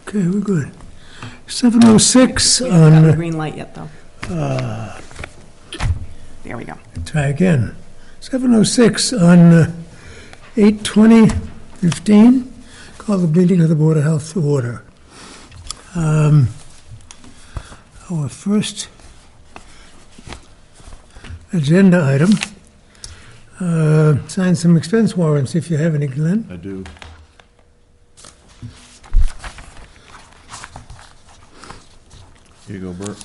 Okay, we're good. 7:06 We haven't gotten the on, green light yet, though. There we go. try again. 7:06 on 8/20/15. Call the meeting of the Board of Health to order. Our first agenda item, sign some expense warrants if you have any, Glenn. I do. Here you go, Bert.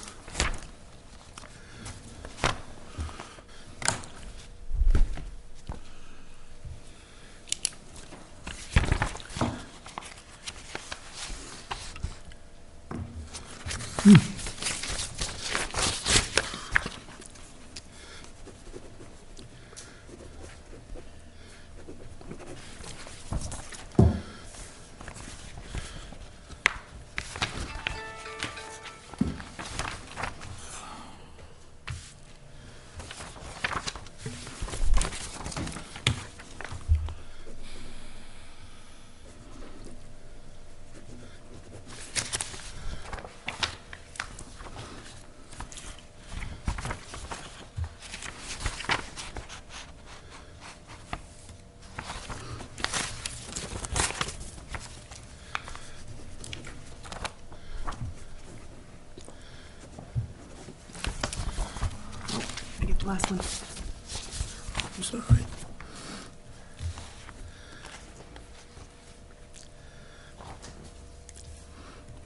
I get the last one. Sorry.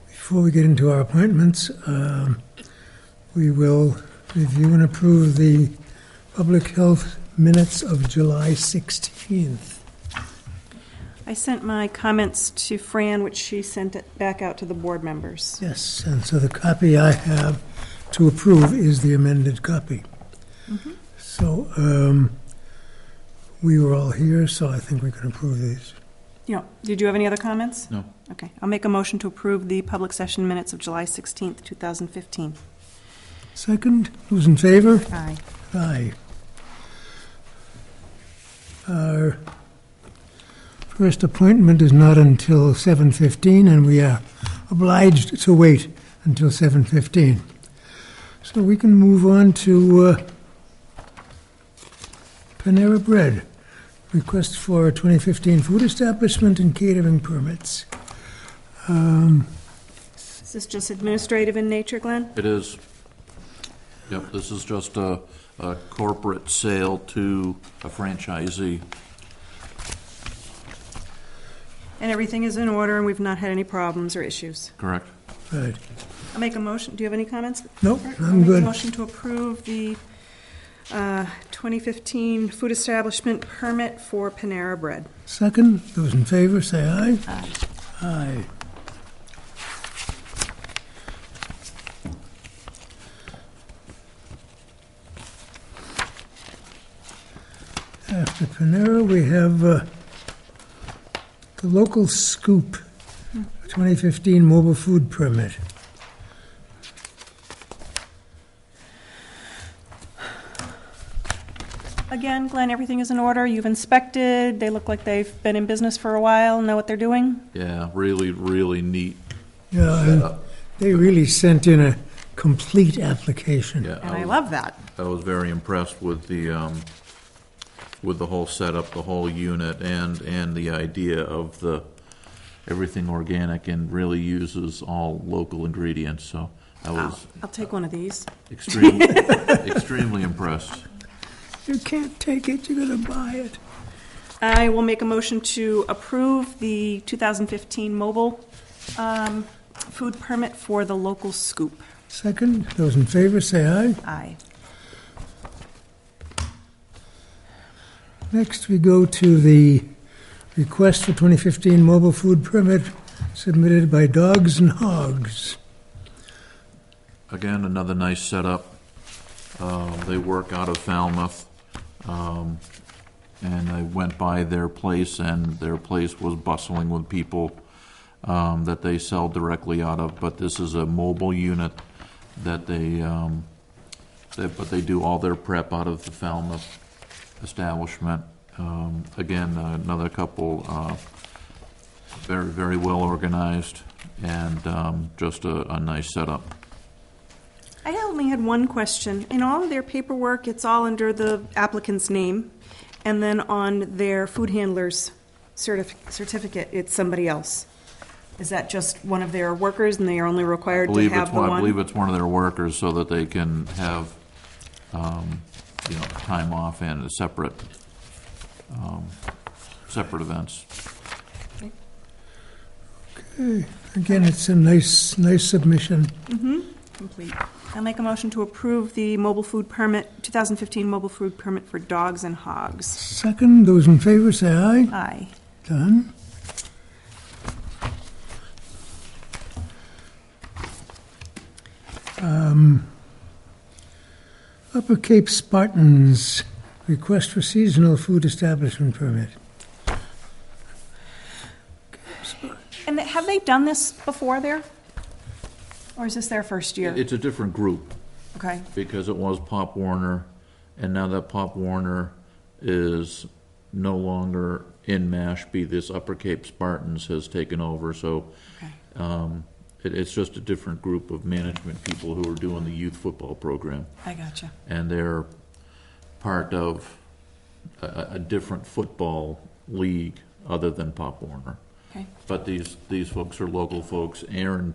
Before we get into our appointments, we will review and approve the public health minutes of July 16th. I sent my comments to Fran, which she sent it back out to the board members. Yes, and so the copy I have to approve is the amended copy. Mm-hmm. So we were all here, so I think we can approve these. Did you have any other comments? No. Okay, I'll make a motion to approve the public session minutes of July 16th, 2015. Second, who's in favor? Aye. Aye. Our first appointment is not until 7:15, and we are obliged to wait until 7:15. So we can move on to Panera Bread. Request for 2015 food establishment and catering permits. Is this just administrative in nature, Glenn? It is. Yep, this is just a corporate sale to a franchisee. And everything is in order, and we've not had any problems or issues. Correct. Right. I'll make a motion. Do you have any comments? Nope, I'll I'm make good. a motion to approve the 2015 food establishment permit for Panera Bread. Second, those in favor, say aye. Aye. Aye. After Panera, we have the local Scoop 2015 mobile food permit. Again, Glenn, everything is in order. You've inspected. They look like they've been in business for a while, know what they're doing. Yeah, really, really neat Yeah, and setup. they really sent in a complete application. Yeah, And I love that. I was very impressed with the whole setup, the whole unit, and the idea of the everything organic and really uses all local ingredients. So I was I'll take one of these. extremely impressed. You can't take it, you're going to buy it. I will make a motion to approve the 2015 mobile food permit for the local Scoop. Second, those in favor, say aye. Aye. Next, we go to the request for 2015 mobile food permit submitted by Dogs and Hogs. Again, another nice setup. They work out of Falmouth, and I went by their place, and their place was bustling with people that they sell directly out of. But this is a mobile unit that but they do all their prep out of the Falmouth establishment. Again, another couple very, very well organized, and just a nice setup. I only had one question. In all of their paperwork, it's all under the applicant's name, and then on their food handler's certificate, it's somebody else. Is that just one of their workers, and they are only required to have the one? I believe it's one of their workers, so that they can have, time off and a separate events. Okay. Again, it's a nice submission. Complete. I'll make a motion to approve the mobile food permit, 2015 mobile food permit for dogs and hogs. Second, those in favor say aye. Aye. Done. Upper Cape Spartans, request for seasonal food establishment permit. And have they done this before there? Or is this their first year? It's a different group, Okay. because it was Pop Warner, and now that Pop Warner is no longer in Mashpee, this Upper Cape Spartans has taken over, so Okay. it's just a different group of management people who are doing the youth football program. I gotcha. And they're part of a different football league other than Pop Warner. Okay. But these folks are local folks. Aaron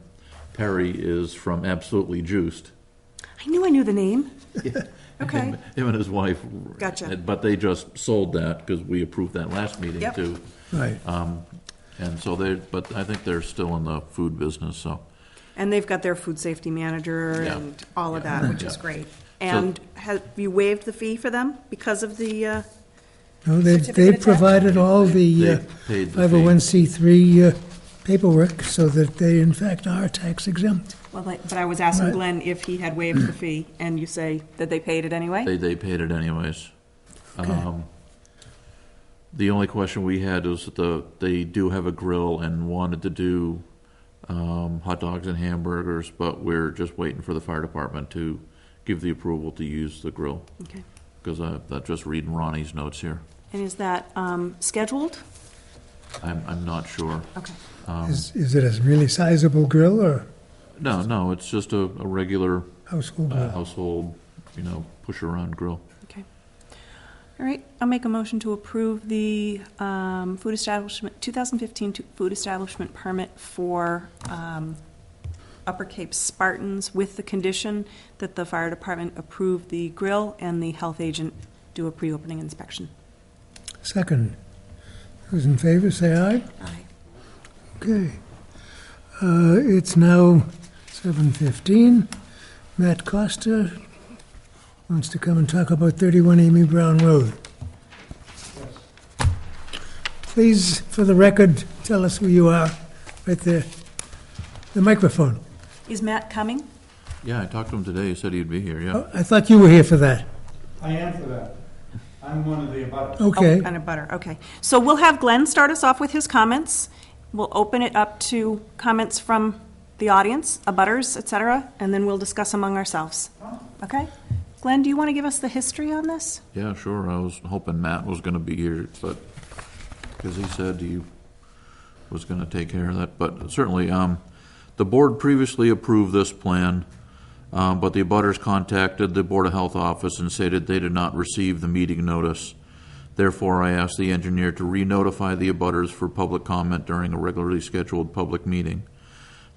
Perry is from Absolutely Juiced. I knew the name. Yeah. Okay. Him and his wife. Gotcha. But they just sold that because we approved that last meeting Yep. too. Right. And so but I think they're still in the food business, so. And they've got their food safety manager Yeah. and all of that, which is Yeah. great. And have you waived the fee for them because of the, No, they've certificate attached? provided all the They paid the fee. 501c3 paperwork so that they in fact are tax exempt. but I was asking Right. Glenn if he had waived the fee, and you say that they paid it anyway? They paid it anyways. Okay. The only question we had was that they do have a grill and wanted to do hot dogs and hamburgers, but we're just waiting for the fire department to give the approval to use the grill. Okay. Because I'm just reading Ronnie's notes here. And is that scheduled? I'm not sure. Okay. Is it a really sizable grill or No, it's just a regular household grill? household, push around grill. Okay. All right, I'll make a motion to approve the 2015 food establishment permit for Upper Cape Spartans with the condition that the fire department approve the grill and the health agent do a pre-opening inspection. Second, those in favor say aye. Aye. Okay. It's now 7:15. Matt Costa wants to come and talk about 31 Amy Brown Road. Please, for the record, tell us who you are, right there. The microphone. Is Matt coming? Yeah, I talked to him today. He said he'd be here, yeah. Oh, I thought you were here for that. I am for that. I'm one of the abutters. Okay. Oh, and a butter, okay. So we'll have Glenn start us off with his comments. We'll open it up to comments from the audience, abutters, et cetera, and then we'll discuss among ourselves. Okay? Glenn, do you want to give us the history on this? Yeah, sure. I was hoping Matt was going to be here, but because he said he was going to take care of that. But certainly, the board previously approved this plan, but the abutters contacted the Board of Health office and stated they did not receive the meeting notice. Therefore, I asked the engineer to re-notify the abutters for public comment during a regularly scheduled public meeting.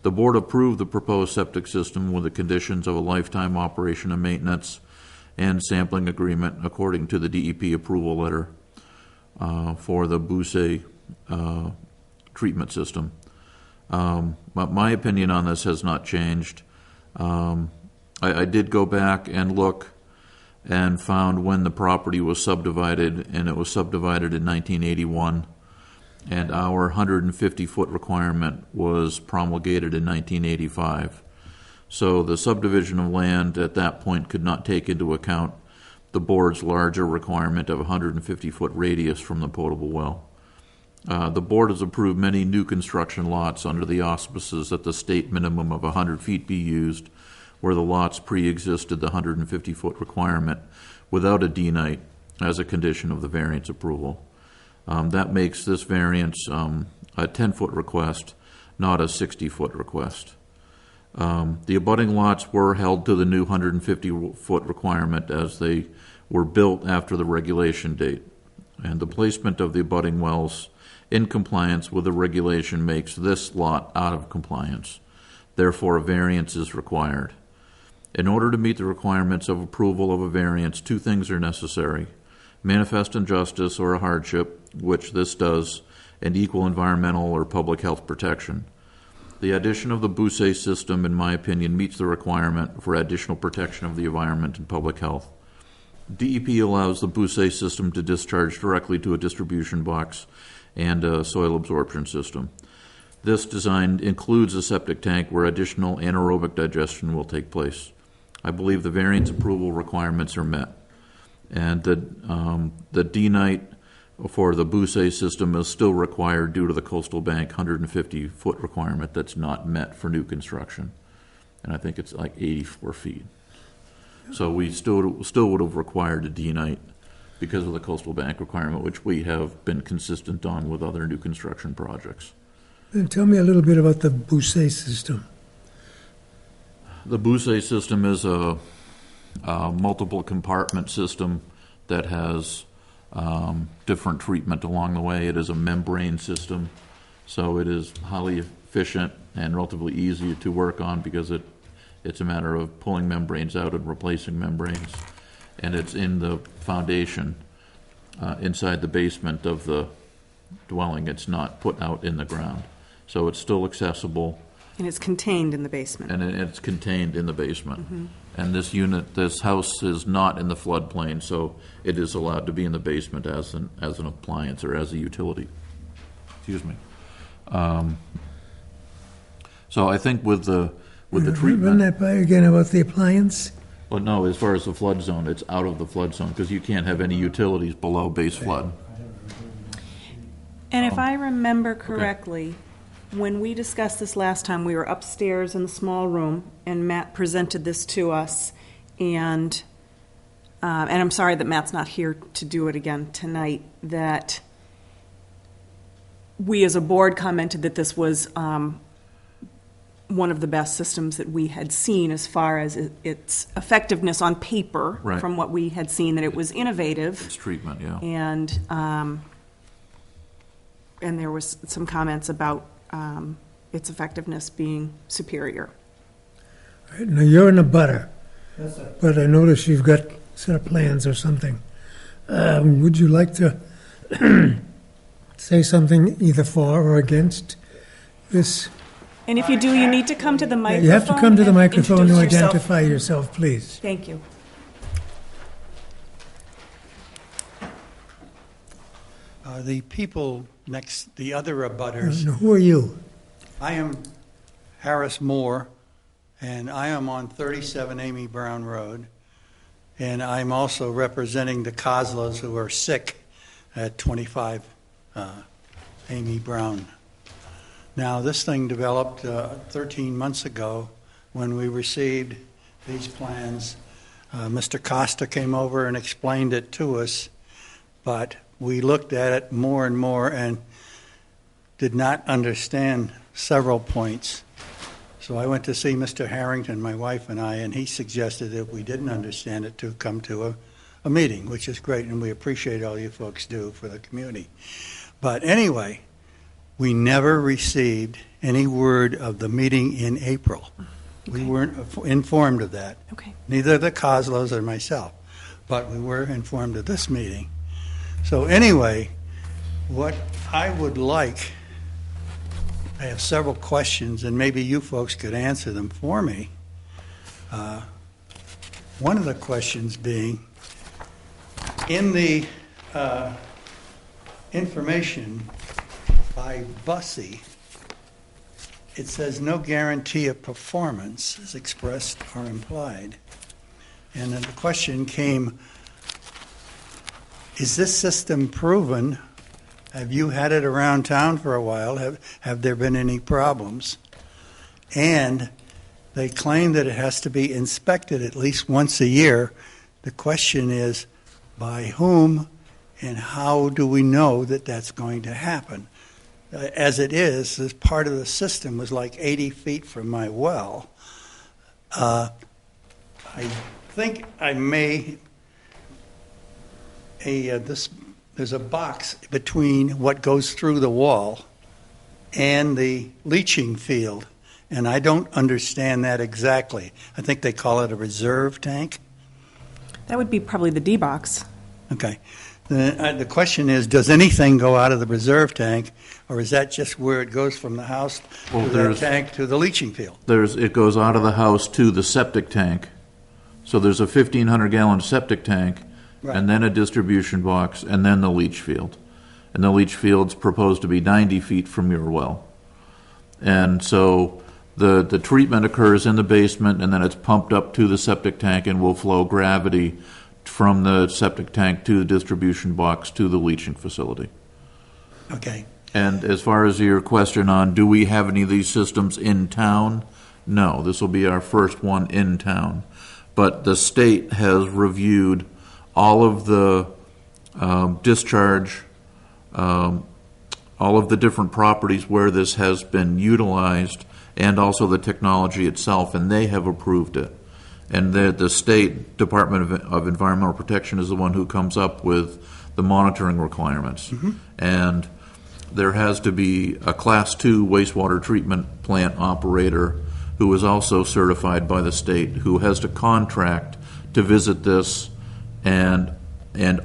The board approved the proposed septic system with the conditions of a lifetime operation and maintenance and sampling agreement according to the DEP approval letter for the Bousse treatment system. But my opinion on this has not changed. I did go back and look and found when the property was subdivided, and it was subdivided in 1981, and our 150-foot requirement was promulgated in 1985. So the subdivision of land at that point could not take into account the board's larger requirement of a 150-foot radius from the potable well. The board has approved many new construction lots under the auspices that the state minimum of 100 feet be used, where the lots pre-existed the 150-foot requirement without a D-night as a condition of the variance approval. That makes this variance a 10-foot request, not a 60-foot request. The abutting lots were held to the new 150-foot requirement as they were built after the regulation date, and the placement of the abutting wells in compliance with the regulation makes this lot out of compliance. Therefore, a variance is required. In order to meet the requirements of approval of a variance, two things are necessary: manifest injustice or a hardship, which this does, and equal environmental or public health protection. The addition of the Bousset system, in my opinion, meets the requirement for additional protection of the environment and public health. DEP allows the Bousset system to discharge directly to a distribution box and a soil absorption system. This design includes a septic tank where additional anaerobic digestion will take place. I believe the variance approval requirements are met, and the D-Night for the Bousset system is still required due to the coastal bank 150-foot requirement that's not met for new construction, and I think it's like 84 feet. So we still would have required a D-Night because of the coastal bank requirement, which we have been consistent on with other new construction projects. Then tell me a little bit about the Bousset system. The Bousset system is a multiple compartment system that has different treatment along the way. It is a membrane system, so it is highly efficient and relatively easy to work on because it's a matter of pulling membranes out and replacing membranes. And it's in the foundation inside the basement of the dwelling. It's not put out in the ground. So it's still accessible. And it's contained in the basement. And it's contained in the basement. Mm-hmm. And this house is not in the floodplain, so it is allowed to be in the basement as an appliance or as a utility. Excuse me. So I think with the treatment. Run that by again about the appliance. Well, no, as far as the flood zone, it's out of the flood zone because you can't have any utilities below base flood. And if I remember correctly, when we discussed this last time, we were upstairs in the small room, and Matt presented this to us, and I'm sorry that Matt's not here to do it again tonight, that we as a board commented that this was one of the best systems that we had seen as far as its effectiveness on paper, right, from what we had seen, that it was innovative. Its treatment, yeah. And there was some comments about its effectiveness being superior. All right, now you're in a butter, Yes, sir. but I notice you've got a set of plans or something. Would you like to say something either for or against this? And if you do, you need to come to the microphone. You have to come to the and microphone to introduce yourself. identify yourself, please. Thank you. The people next, the other abutters, Now, who are you? I am Harris Moore, and I am on 37 Amy Brown Road, and I'm also representing the Kozlas who are sick at 25 Amy Brown. Now, this thing developed 13 months ago when we received these plans. Mr. Costa came over and explained it to us, but we looked at it more and more and did not understand several points. So I went to see Mr. Harrington, my wife and I, and he suggested that if we didn't understand it to come to a meeting, which is great, and we appreciate all you folks do for the community. But anyway, we never received any word of the meeting in April. Okay. We weren't informed of that. Okay. Neither the Kozlos or myself, but we were informed of this meeting. So anyway, what I would like, I have several questions, and maybe you folks could answer them for me. One of the questions being, in the information by Bussey, it says no guarantee of performance is expressed or implied. And then the question came, is this system proven? Have you had it around town for a while? Have there been any problems? And they claim that it has to be inspected at least once a year. The question is, by whom And how do we know that that's going to happen? As it is, this part of the system was like 80 feet from my well. I think I may, there's a box between what goes through the wall and the leaching field, and I don't understand that exactly. I think they call it a reserve tank. That would be probably the D box. Okay. The question is, does anything go out of the reserve tank, or is that just where it goes from the house to the tank to the leaching field? It goes out of the house to the septic tank. So there's a 1,500-gallon septic tank, Right. and then a distribution box, and then the leach field. And the leach field's proposed to be 90 feet from your well. And so the treatment occurs in the basement, and then it's pumped up to the septic tank and will flow gravity from the septic tank to the distribution box to the leaching facility. Okay. And as far as your question on, do we have any of these systems in town? No, this will be our first one in town. But the state has reviewed all of the discharge, all of the different properties where this has been utilized, and also the technology itself, and they have approved it. And the State Department of Environmental Protection is the one who comes up with the monitoring requirements. Mm-hmm. And there has to be a Class 2 wastewater treatment plant operator who is also certified by the state, who has to contract to visit this and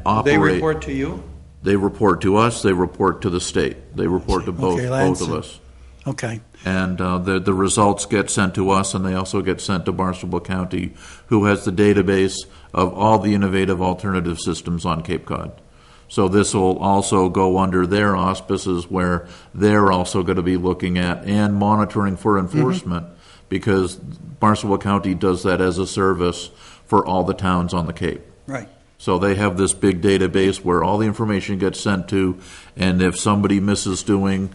operate. They report to you? They report to us, they report to the state. They report to both of us. Okay. And the results get sent to us, and they also get sent to Barnstable County, who has the database of all the innovative alternative systems on Cape Cod. So this will also go under their auspices, where they're also going to be looking at and monitoring for enforcement, because Barnstable County does that as a service for all the towns on the Cape. Right. So they have this big database where all the information gets sent to, and if somebody misses doing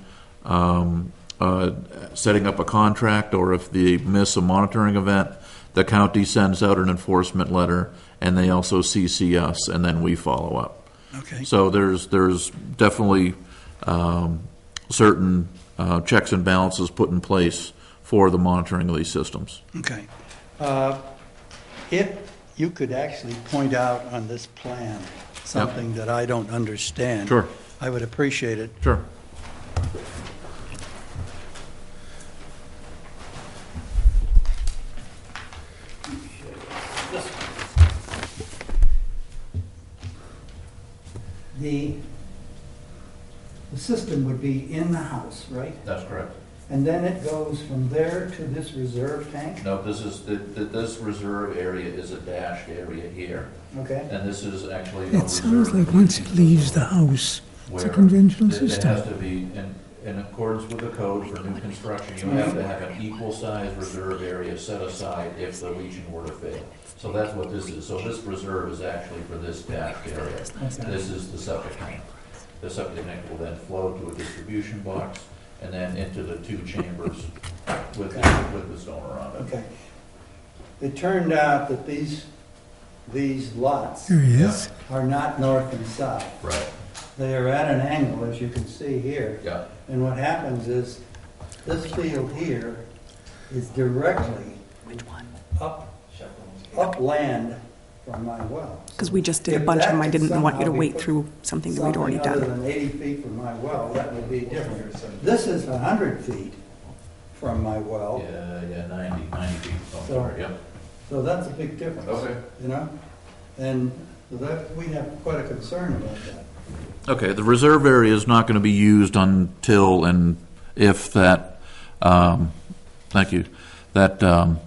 setting up a contract, or if they miss a monitoring event, the county sends out an enforcement letter, and they also CC us, and then we follow up. Okay. So there's definitely certain checks and balances put in place for the monitoring of these systems. Okay. If you could actually point out on this plan something that I don't understand, Sure. I would appreciate it. Sure. The system would be in the house, right? That's correct. And then it goes from there to this reserve tank? No, this is this reserve area is a dashed area here, Okay. and this is actually It sounds like once it leaves the house, it's a where conventional it has system. to be in accordance with the code for new construction. You have to have an equal size reserve area set aside if the leaching were to fail. So that's what this is. So this reserve is actually for this dashed area. This is the septic tank. The septic tank will then flow to a distribution box and then into the two chambers with the stone around it. Okay. It turned out that these lots There he is. are not north and south. Right. They are at an angle, as you can see here. Yeah. And what happens is, this field here is directly upland from my well. Because we just did a If bunch of that them. I could didn't want you to somehow be wait put through something that we'd already Something other done. than 80 feet from my well, that would be different. This is 100 feet from my well, Yeah, 90 feet. Oh, So- sorry, yep. so that's a big difference. Okay. You know? And so that, we have quite a concern about that. Okay, the reserve area is not going to be used until and if that, thank you, that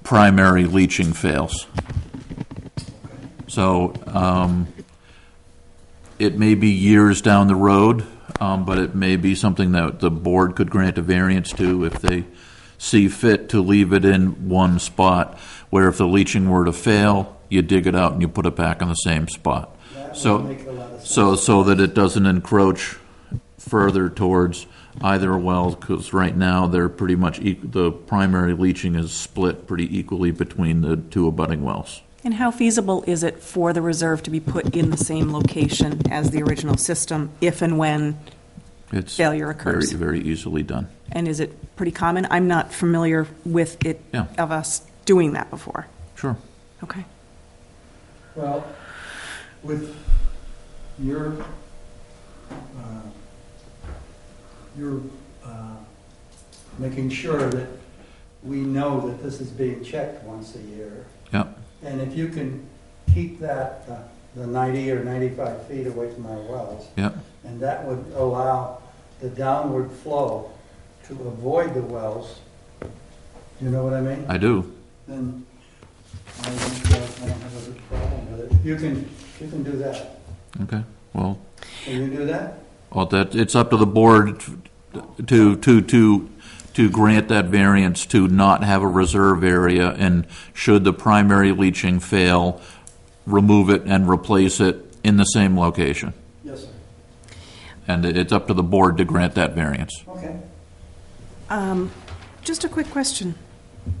primary leaching fails. So it may be years down the road, but it may be something that the board could grant a variance to if they see fit to leave it in one spot, where if the leaching were to fail, you dig it out and you put it back in the same spot. That So, would make a lot of sense. so that it doesn't encroach further towards either well, because right now they're pretty much the primary leaching is split pretty equally between the two abutting wells. And how feasible is it for the reserve to be put in the same location as the original system if and when It's failure occurs? very, very easily done. And is it pretty common? I'm not familiar with it, Yeah. of us doing that before. Sure. Okay. Well, with your, making sure that we know that this is being checked once a year, Yeah. and if you can keep that, the 90 or 95 feet away from our wells, Yeah. and that would allow the downward flow to avoid the wells, you know what I mean? I do. Then I don't have a good problem with it. You can do that. Okay. Well, Can you do that? that it's up to the board to grant that variance to not have a reserve area, and should the primary leaching fail, remove it and replace it in the same location. Yes, sir. And it's up to the board to grant that variance. Okay. Just a quick question.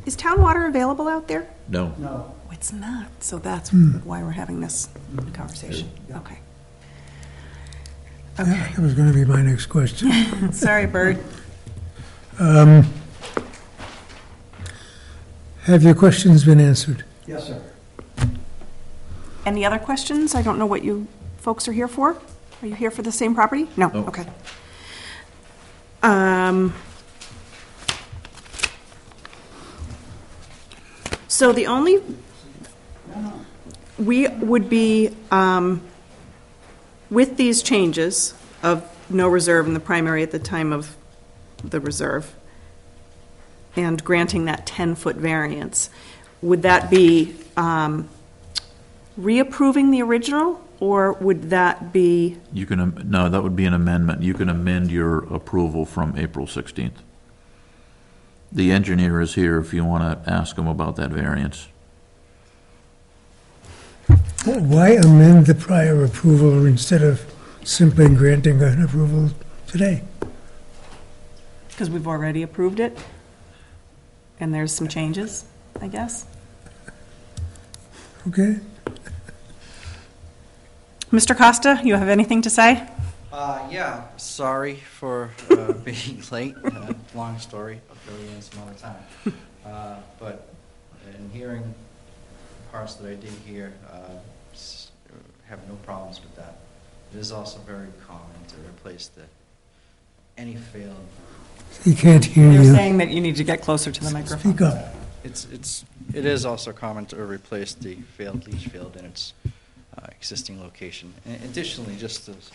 Is town water available out there? No. No. Oh, it's not. So that's why we're having this conversation. Okay. Yeah, Okay. that was going to be my next question. Sorry, Bert. Have your questions been answered? Yes, sir. Any other questions? I don't know what you folks are here for. Are you here for the same property? No? No. Okay. So the only, we would be, with these changes of no reserve in the primary at the time of the reserve, and granting that 10-foot variance, would that be reapproving the original, or would that be, You can, no, that would be an amendment. You can amend your approval from April 16th. The engineer is here if you want to ask him about that variance. Why amend the prior approval instead of simply granting an approval today? because we've already approved it, and there's some changes, I guess? Okay? Mr. Costa, you have anything to say? Yeah, sorry for being late. Long story, I'll fill you in some other time. But in hearing parts that I did hear, have no problems with that. It is also very common to replace any failed. He can't hear You're you. saying that you need to get closer to the microphone. Speak up. It is also common to replace the failed leach field in its existing location. And additionally, just as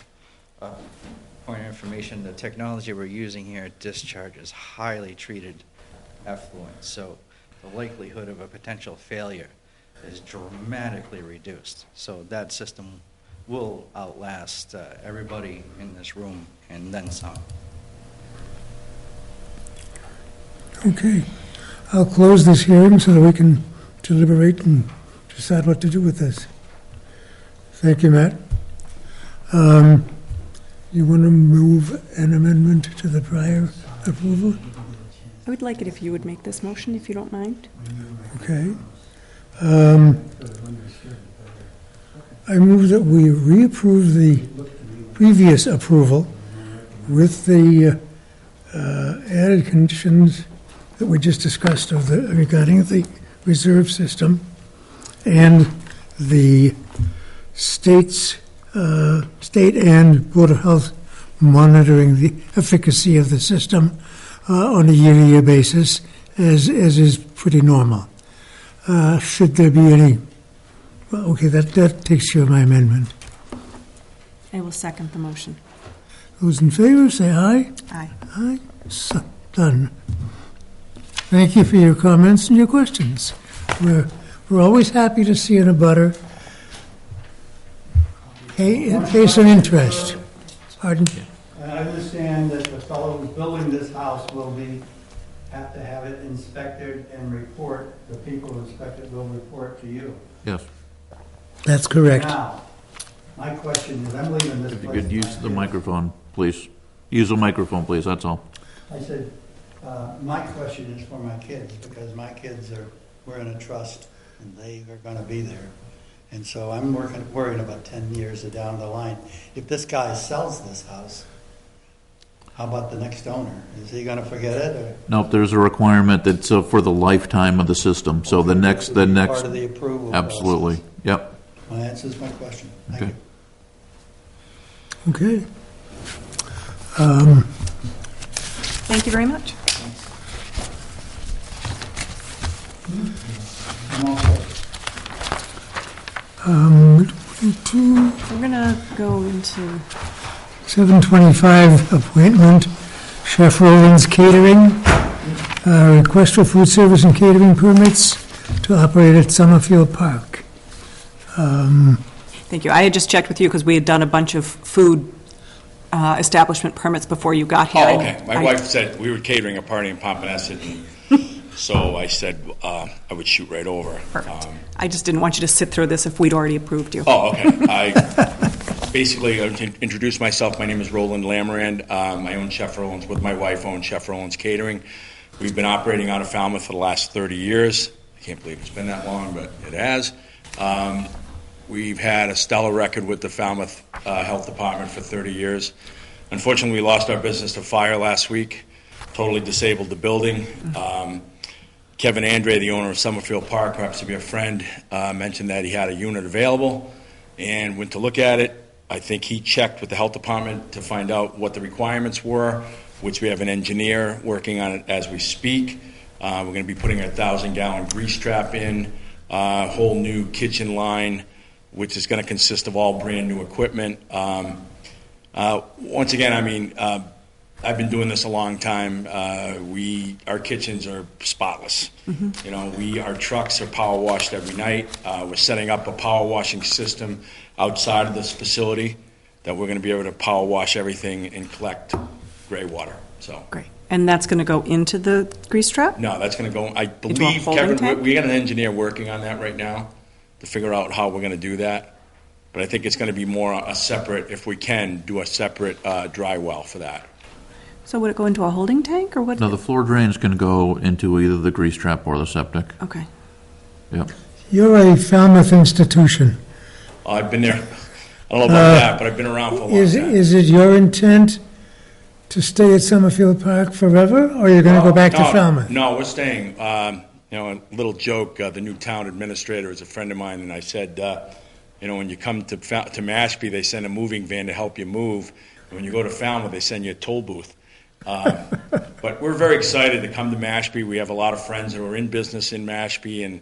point of information, the technology we're using here discharges highly treated effluent, so the likelihood of a potential failure is dramatically reduced. So that system will outlast everybody in this room and then some. Okay. I'll close this hearing so that we can deliberate and decide what to do with this. Thank you, Matt. You want to move an amendment to the prior approval? I would like it if you would make this motion, if you don't mind. Okay. I move that we reapprove the previous approval with the added conditions that we just discussed regarding the reserve system and the state and Board of Health monitoring the efficacy of the system on a year-to-year basis, as is pretty normal. Should there be any... Well, okay, that takes care of my amendment. I will second the motion. Those in favor, say aye. Aye. Aye. So, done. Thank you for your comments and your questions. We're always happy to see an abutter pay some interest. Pardon? I understand that the fellow who's building this house will have to have it inspected and report, the people who inspect it will report to you. Yes. That's correct. Now, my question is, I'm leaving this If you place. could use the microphone, please. Use the microphone, please, that's all. I said, my question is for my kids, because my kids we're in a trust, and they are going to be there. And so I'm worrying about 10 years down the line. If this guy sells this house, how about the next owner? Is he going to forget it? Or? Nope, there's a requirement that's for the lifetime of the system. So the next, part of the approval absolutely, process. yep. Well, that answers my question. Thank Okay. you. Okay. Thank you very much. I'm all set. We're going to go into 7:25 appointment, Chef Roland's Catering, request for food service and catering permits to operate at Summerfield Park. Thank you. I had just checked with you because we had done a bunch of food establishment permits before you got here. Oh, okay. My wife said we were catering a party in Pompanesett, so I said I would shoot right over. Perfect. I just didn't want you to sit through this if we'd already approved you. Oh, okay. Basically, to introduce myself, my name is Roland Lamarand. I own Chef Roland's with my wife, own Chef Roland's Catering. We've been operating out of Falmouth for the last 30 years. I can't believe it's been that long, but it has. We've had a stellar record with the Falmouth Health Department for 30 years. Unfortunately, we lost our business to fire last week, totally disabled the building. Kevin Andre, the owner of Summerfield Park, perhaps to be a friend, mentioned that he had a unit available and went to look at it. I think he checked with the health department to find out what the requirements were, which we have an engineer working on it as we speak. We're going to be putting a 1,000-gallon grease trap in, a whole new kitchen line, which is going to consist of all brand new equipment. Once again, I mean, I've been doing this a long time. Our kitchens are spotless. You know, our trucks are power washed every night. We're setting up a power washing system outside of this facility that we're going to be able to power wash everything and collect gray water. So Great. And that's going to go into the grease trap? no, that's going to go. I Into a believe holding Kevin. tank? We got an engineer working on that right now to figure out how we're going to do that. But I think it's going to be more a separate, if we can, do a separate dry well for that. So would it go into a holding tank or what? No, the floor drains can go into either the grease trap or the septic. Okay. Yep. You're a Falmouth institution. I've been there. I don't know about that, but I've been around for a long Is time. it your intent to stay at Summerfield Park forever, or you're going to go back to Falmouth? No, we're staying. You know, a little joke. The new town administrator is a friend of mine, and I said, you know, when you come to Mashpee, they send a moving van to help you move. And when you go to Falmouth, they send you a toll booth. But we're very excited to come to Mashpee. We have a lot of friends that are in business in Mashpee, and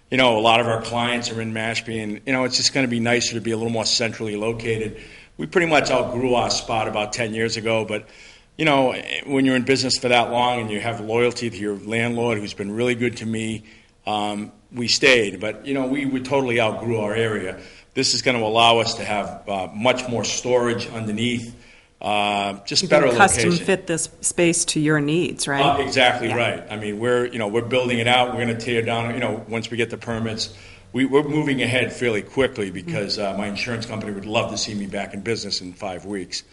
you know, a lot of our clients are in Mashpee, and you know, it's just going to be nicer to be a little more centrally located. We pretty much outgrew our spot about 10 years ago, but you know, when you're in business for that long and you have loyalty to your landlord, who's been really good to me, we stayed. But you know, we totally outgrew our area. This is going to allow us to have much more storage underneath. Just better location. Custom fit this space to your needs, right? Exactly Yeah. right. I mean, we're building it out. We're going to tear down. You know, once we get the permits, we're moving ahead fairly quickly because my insurance company would love to see me back in business in 5 weeks.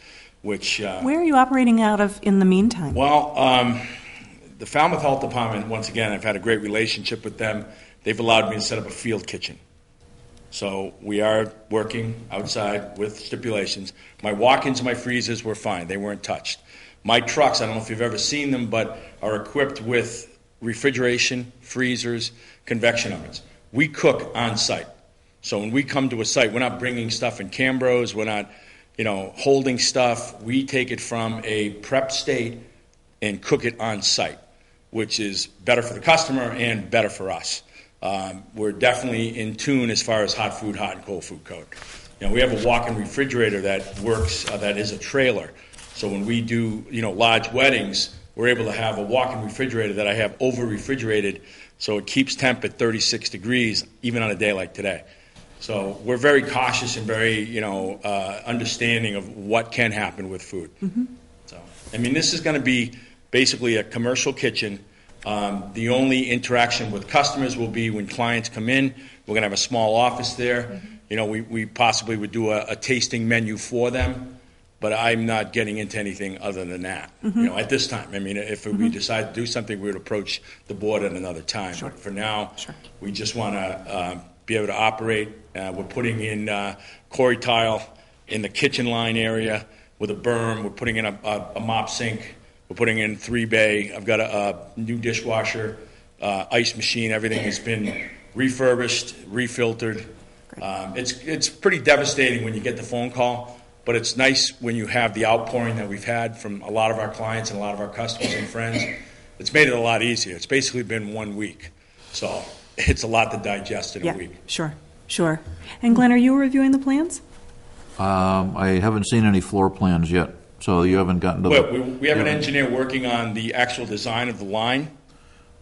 Which Where are you operating out of in the meantime? well, the Falmouth Health Department. Once again, I've had a great relationship with them. They've allowed me to set up a field kitchen. So we are working outside with stipulations. My walk-ins and my freezers were fine. They weren't touched. My trucks, I don't know if you've ever seen them, but are equipped with refrigeration, freezers, convection ovens. We cook on site. So when we come to a site, we're not bringing stuff in Cambros. We're not, you know, holding stuff. We take it from a prep state and cook it on site, which is better for the customer and better for us. We're definitely in tune as far as hot and cold food code. You know, we have a walk-in refrigerator that works, that is a trailer. So when we do, you know, large weddings, we're able to have a walk-in refrigerator that I have over-refrigerated, so it keeps temp at 36 degrees, even on a day like today. So we're very cautious and very, you know, understanding of what can happen with food. So, I mean, this is going to be basically a commercial kitchen. The only interaction with customers will be when clients come in. We're going to have a small office there. You know, we possibly would do a tasting menu for them. but I'm not getting into anything other than that, at this time. I mean, if we decide to do something, we would approach the board at another time. Sure. But for now, Sure. we just want to be able to operate. We're putting in quarry tile in the kitchen line area with a berm. We're putting in a mop sink. We're putting in 3-bay. I've got a new dishwasher, ice machine. Everything has been refurbished, refiltered. It's pretty devastating when you get the phone call, but it's nice when you have the outpouring that we've had from a lot of our clients and a lot of our customers and friends. It's made it a lot easier. It's basically been 1 week, so it's a lot to digest in a week. Sure. And Glenn, are you reviewing the plans? I haven't seen any floor plans yet, so you haven't gotten to We have an engineer working on the actual design of the line,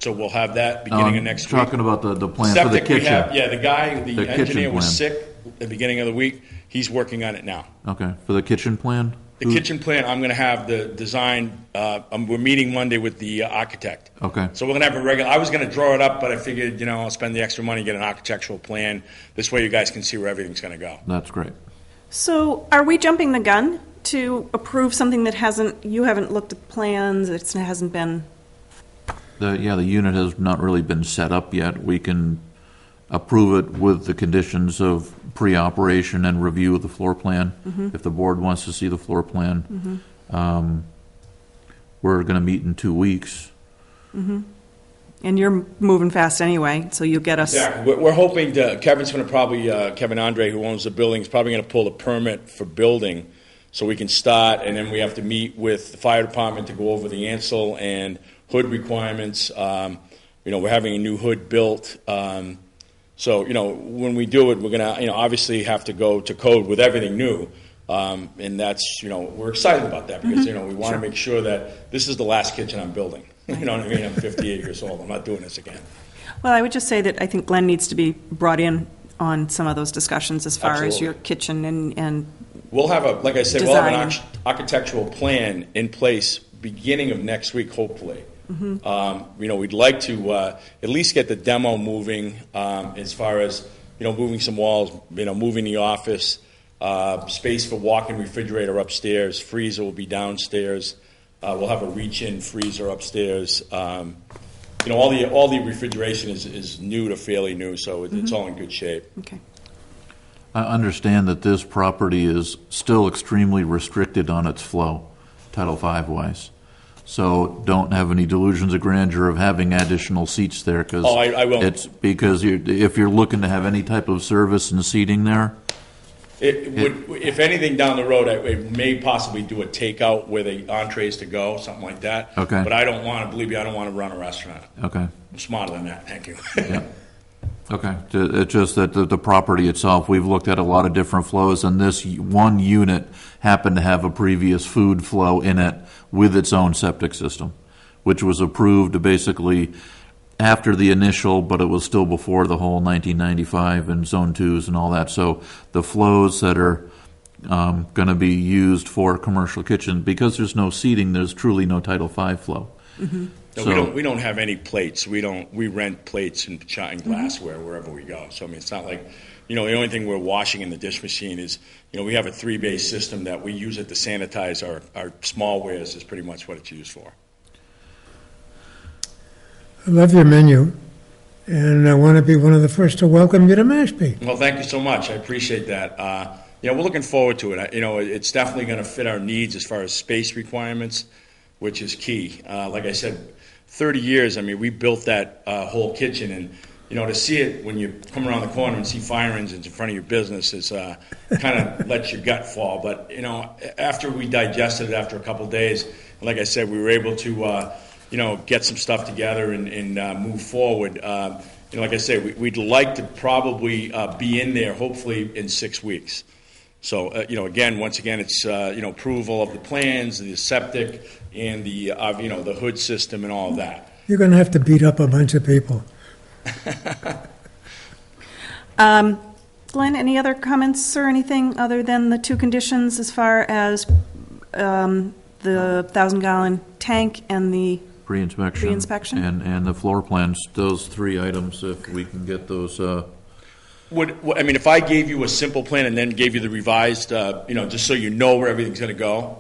so we'll have that beginning of next week. Talking about the plan for the kitchen. The engineer was plan. sick at the beginning of the week. He's working on it now. Okay, for the kitchen plan? The kitchen plan, I'm going to have the design, we're meeting Monday with the architect. Okay. So we're going to have a regular, I was going to draw it up, but I figured, I'll spend the extra money, get an architectural plan. This way you guys can see where everything's going to go. That's great. So are we jumping the gun to approve something that you haven't looked at plans, it hasn't been? The unit has not really been set up yet. We can approve it with the conditions of pre-operation and review of the floor plan. If the board wants to see the floor plan. We're going to meet in 2 weeks. And you're moving fast anyway, so you'll get us. Yeah, we're hoping Kevin's going to probably, Kevin Andre, who owns the building, is probably going to pull the permit for building so we can start, and then we have to meet with the fire department to go over the Ansel and hood requirements. We're having a new hood built. So, when we do it, we're going to, obviously have to go to code with everything new. And that's, we're excited about that because, we want to make sure that this is the last kitchen I'm building. You know what I mean? I'm 58 years old. I'm not doing this again. Well, I would just say that I think Glenn needs to be brought in on some of those discussions as far as your kitchen and we'll have we'll have an design. architectural plan in place beginning of next week, hopefully. We'd like to at least get the demo moving as far as, moving some walls, moving the office, space for walk-in refrigerator upstairs, freezer will be downstairs. We'll have a reach-in freezer upstairs. All the refrigeration is new to fairly new, so it's all in good shape. Okay. I understand that this property is still extremely restricted on its flow, Title V wise. So don't have any delusions of grandeur of having additional seats there, because I will. It's because if you're looking to have any type of service and seating there, if anything down the road, I may possibly do a takeout where the entrees to go, something like that. Okay. But I don't want to run a restaurant. Okay. I'm smarter than that. Thank you. Yeah. Okay. It's just that the property itself, we've looked at a lot of different flows, and this one unit happened to have a previous food flow in it with its own septic system, which was approved basically after the initial, but it was still before the whole 1995 and Zone 2s and all that. So the flows that are going to be used for commercial kitchen, because there's no seating, there's truly no Title V flow. Mm-hmm. No, So, we don't have any plates. We rent plates and glassware wherever we go. So I mean, it's not like, the only thing we're washing in the dish machine is, we have a 3-bay system that we use it to sanitize our small wares is pretty much what it's used for. I love your menu, and I want to be one of the first to welcome you to Mashpee. Well, thank you so much. I appreciate that. We're looking forward to it. It's definitely going to fit our needs as far as space requirements, which is key. Like I said, 30 years, we built that whole kitchen, and, to see it when you come around the corner and see fire engines in front of your business is kind of lets your gut fall. But, after we digested it after a couple of days, like I said, we were able to get some stuff together and move forward. Like I said, we'd like to probably be in there hopefully in 6 weeks. So, once again, it's, approval of the plans, the septic, and the hood system and all of that. You're going to have to beat up a bunch of people. Glenn, any other comments or anything other than the 2 conditions as far as the 1,000-gallon tank and the pre-inspection and the floor plans, those 3 items, if we can get those I mean, if I gave you a simple plan and then gave you the revised, just so you know where everything's going to go,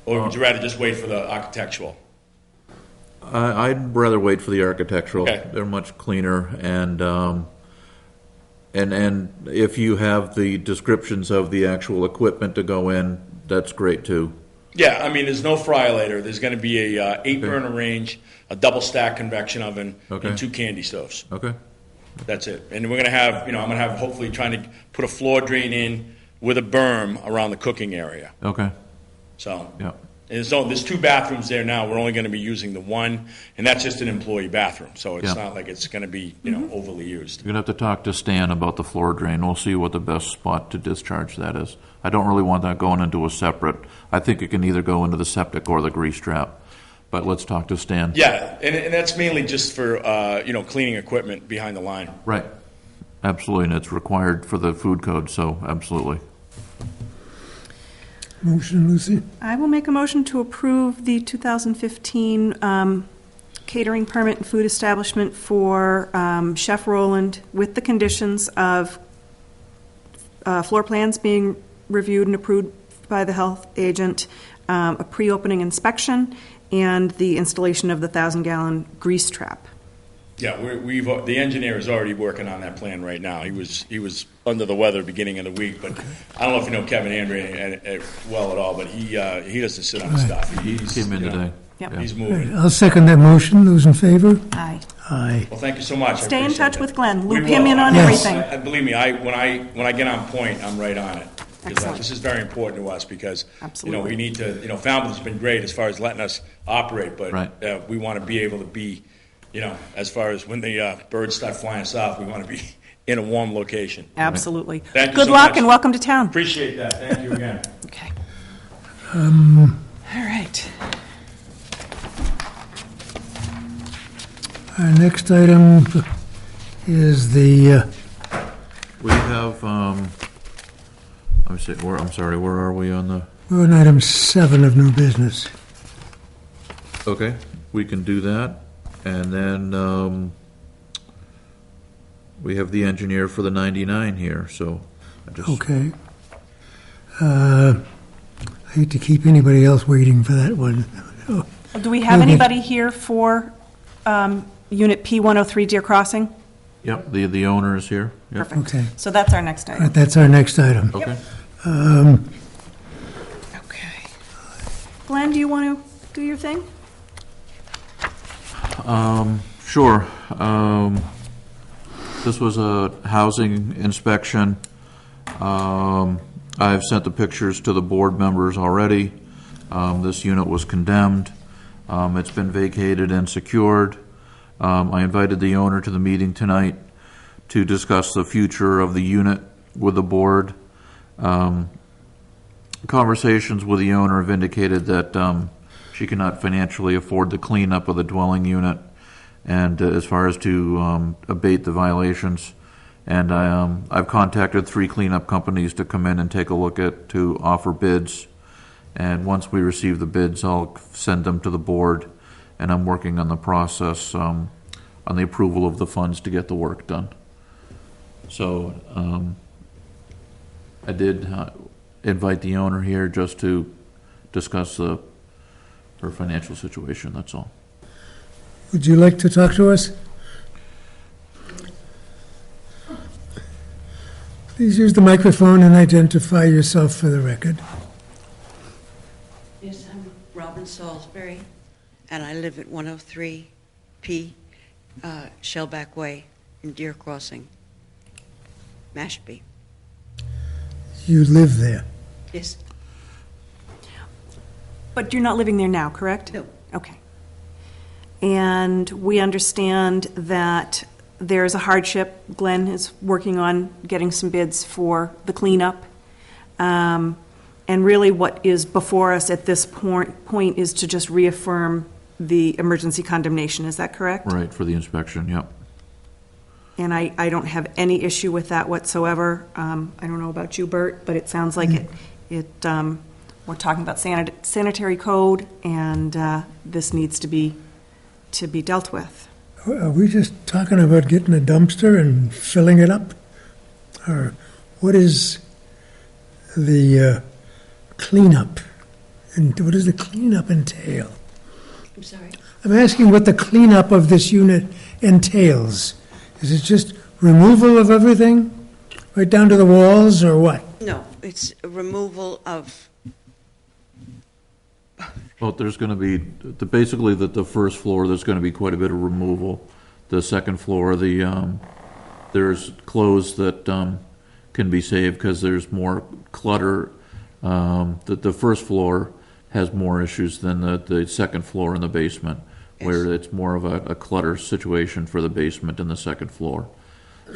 or would you rather just wait for the architectural? I'd rather wait for the architectural. Okay. They're much cleaner, and if you have the descriptions of the actual equipment to go in, that's great too. Yeah, I mean, there's no fryolator. There's going to be a 8-burner range, a double stack convection oven, Okay. and 2 candy stoves. Okay. That's it. And we're going to have, I'm going to have hopefully trying to put a floor drain in with a berm around the cooking area. Okay. So, Yeah. and so there's 2 bathrooms there now. We're only going to be using the one, and that's just an employee bathroom. So it's Yeah. not like it's going to be, overly used. You're going to have to talk to Stan about the floor drain. We'll see what the best spot to discharge that is. I don't really want that going into a separate. I think it can either go into the septic or the grease trap. But let's talk to Stan. Yeah, and that's mainly just for, cleaning equipment behind the line. Right. Absolutely, and it's required for the food code, so absolutely. Motion, Lucy? I will make a motion to approve the 2015 catering permit and food establishment for Chef Roland with the conditions of floor plans being reviewed and approved by the health agent, a pre-opening inspection, and the installation of the 1,000-gallon grease trap. Yeah, the engineer is already working on that plan right now. He was under the weather beginning of the week, but I don't know if you know Kevin Andre well at all, but he doesn't sit on his stuff. He came in today. Yep. Yeah. He's moving. I'll second that motion. Those in favor? Aye. Aye. Well, thank you so much. I Stay in appreciate touch it. with Glenn. We Loop him will. in on Yes. everything. Believe me, when I get on point, I'm right on it. Because Excellent. this is very important to us because Absolutely. we need to. Falmouth's been great as far as letting us operate, but Right. we want to be able to be, as far as when the birds start flying south, we want to be in a warm location. Absolutely. Thank you Good so luck much. and welcome to town. Appreciate that. Thank you again. Okay. All right. Our next item is the, We have, let me see, I'm sorry, where are we on the? we're on item 7 of new business. Okay, we can do that. And then we have the engineer for the 99 here, so I just. Okay. I hate to keep anybody else waiting for that one. Do we have Okay. anybody here for Unit P103 Deer Crossing? Yep, the owner is here. Yep. Perfect. Okay. So that's our next All item. right, that's our next item. Okay. Okay. Glenn, do you want to do your thing? Sure. This was a housing inspection. I've sent the pictures to the board members already. This unit was condemned. It's been vacated and secured. I invited the owner to the meeting tonight to discuss the future of the unit with the board. Conversations with the owner have indicated that she cannot financially afford the cleanup of the dwelling unit, and as far as to abate the violations. And I've contacted 3 cleanup companies to come in and take a look at, to offer bids. And once we receive the bids, I'll send them to the board, and I'm working on the process on the approval of the funds to get the work done. So I did invite the owner here just to discuss her financial situation, that's all. Would you like to talk to us? Please use the microphone and identify yourself for the record. Yes, I'm Robin Salisbury, and I live at 103 P Shellback Way in Deer Crossing, Mashpee. You live there. Yes, But you're not living there now, correct? no, Okay. And we understand that there's a hardship. Glenn is working on getting some bids for the cleanup. And really what is before us at this point is to just reaffirm the emergency condemnation. Is that correct? Right, for the inspection, yep. And I don't have any issue with that whatsoever. I don't know about you, Bert, but it sounds like we're talking about sanitary code, and this needs to be dealt with. Are we just talking about getting a dumpster and filling it up Or what is the cleanup? And what does the cleanup entail? I'm sorry. I'm asking what the cleanup of this unit entails. Is it just removal of everything, right down to the walls, or what? No, it's a removal of, Well, there's going to be, basically, the first floor, there's going to be quite a bit of removal. The second floor, there's clothes that can be saved because there's more clutter. The first floor has more issues than the second floor in the basement, where it's more of a clutter situation for the basement and the second floor.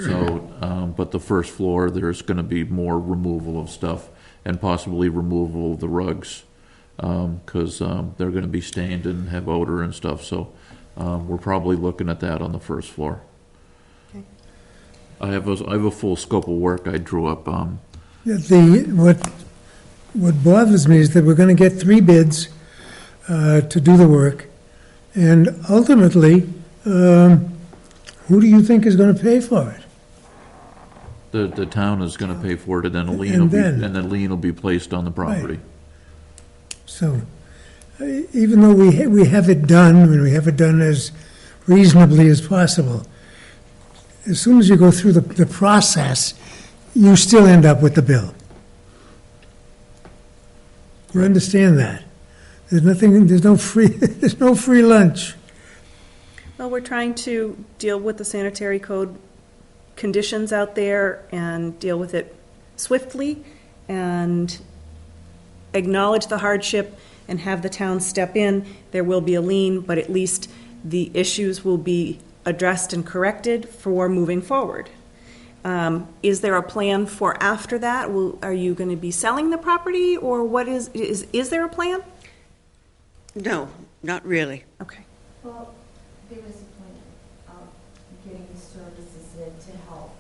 So, but the first floor, there's going to be more removal of stuff and possibly removal of the rugs because they're going to be stained and have odor and stuff. So we're probably looking at that on the first floor. Okay. I have a full scope of work I drew up. What bothers me is that we're going to get 3 bids to do the work, and ultimately, who do you think is going to pay for it? The town is going to pay for it, and then a lien And will lien will be placed on the property. So, even though we have it done, and we have it done as reasonably as possible, as soon as you go through the process, you still end up with the bill. You understand that? There's no free lunch. Well, we're trying to deal with the sanitary code conditions out there and deal with it swiftly and acknowledge the hardship and have the town step in. There will be a lien, but at least the issues will be addressed and corrected for moving forward. Is there a plan for after that? Are you going to be selling the property, or what is there a plan? no, not really. Okay. Well, there was a point of getting the services in to help.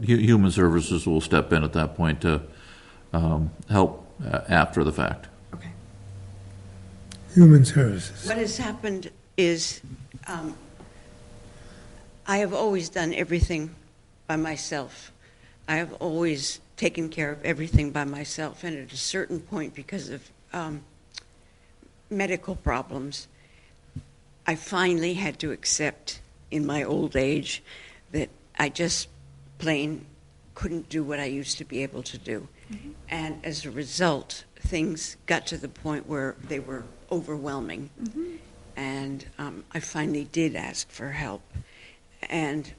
Human Services will step in at that point to help after the fact. Okay. Human Services. What has happened is I have always done everything by myself. I have always taken care of everything by myself, and at a certain point, because of medical problems, I finally had to accept in my old age that I just plain couldn't do what I used to be able to do. Mm-hmm. And as a result, things got to the point where they were overwhelming. Mm-hmm. And I finally did ask for help.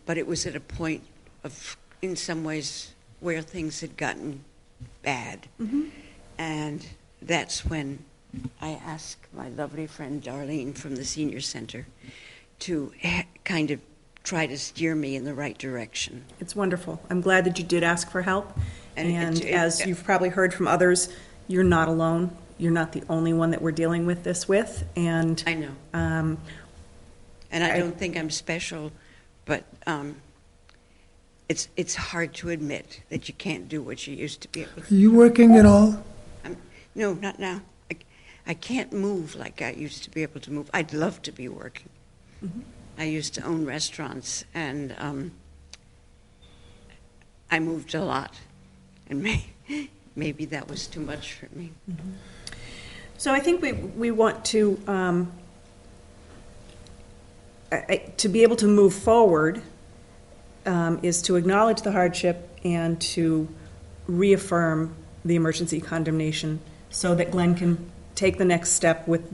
But it was at a point of, in some ways, where things had gotten bad. Mm-hmm. And that's when I asked my lovely friend Darlene from the Senior Center to kind of try to steer me in the right direction. It's wonderful. I'm glad that you did ask for help. And as you've probably heard from others, you're not alone. You're not the only one that we're dealing with this with. And I know. And I don't think I'm special, but it's hard to admit that you can't do what you used to be able to. Are you working at all? No, not now. I can't move like I used to be able to move. I'd love to be working. Mm-hmm. I used to own restaurants, and I moved a lot, and maybe that was too much for me. Mm-hmm. So I think we want to be able to move forward is to acknowledge the hardship and to reaffirm the emergency condemnation so that Glenn can take the next step with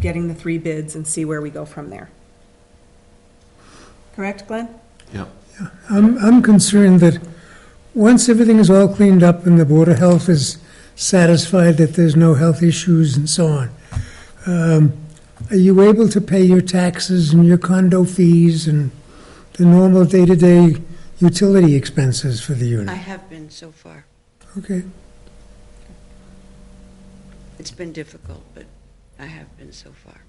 getting the 3 bids and see where we go from there. Correct, Glenn? Yep. Yeah. I'm concerned that once everything is all cleaned up and the Board of Health is satisfied that there's no health issues and so on, are you able to pay your taxes and your condo fees and the normal day-to-day utility expenses for the unit? I have been so far. Okay. It's been difficult, but I have been so far.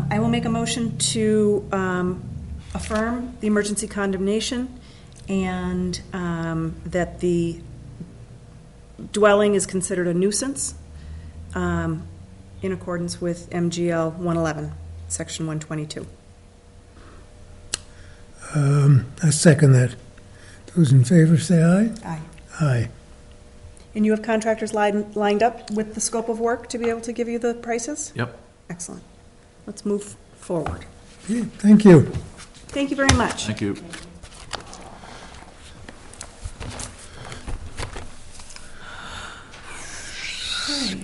I will make a motion to affirm the emergency condemnation and that the dwelling is considered a nuisance in accordance with MGL 111, Section 122. I second that. Those in favor say aye. Aye. Aye. And you have contractors lined up with the scope of work to be able to give you the prices? Yep. Excellent. Let's move forward. Okay, thank you. Thank you very much. Thank you.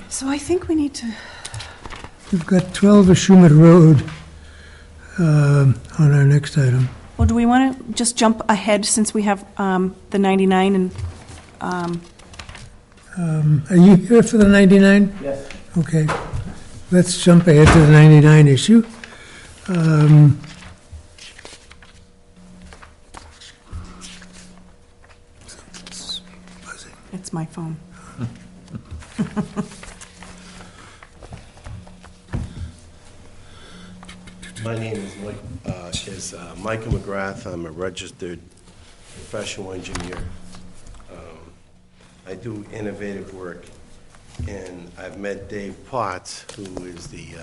So I think we need to, We've got 12 Ashumet Road on our next item. well, do we want to just jump ahead since we have the 99 and, Are you here for the 99? Yes. Okay. Let's jump ahead to the 99 issue. Something's buzzing. it's my phone. My name is Michael McGrath. I'm a registered professional engineer. I do innovative work, and I've met Dave Potts, who is the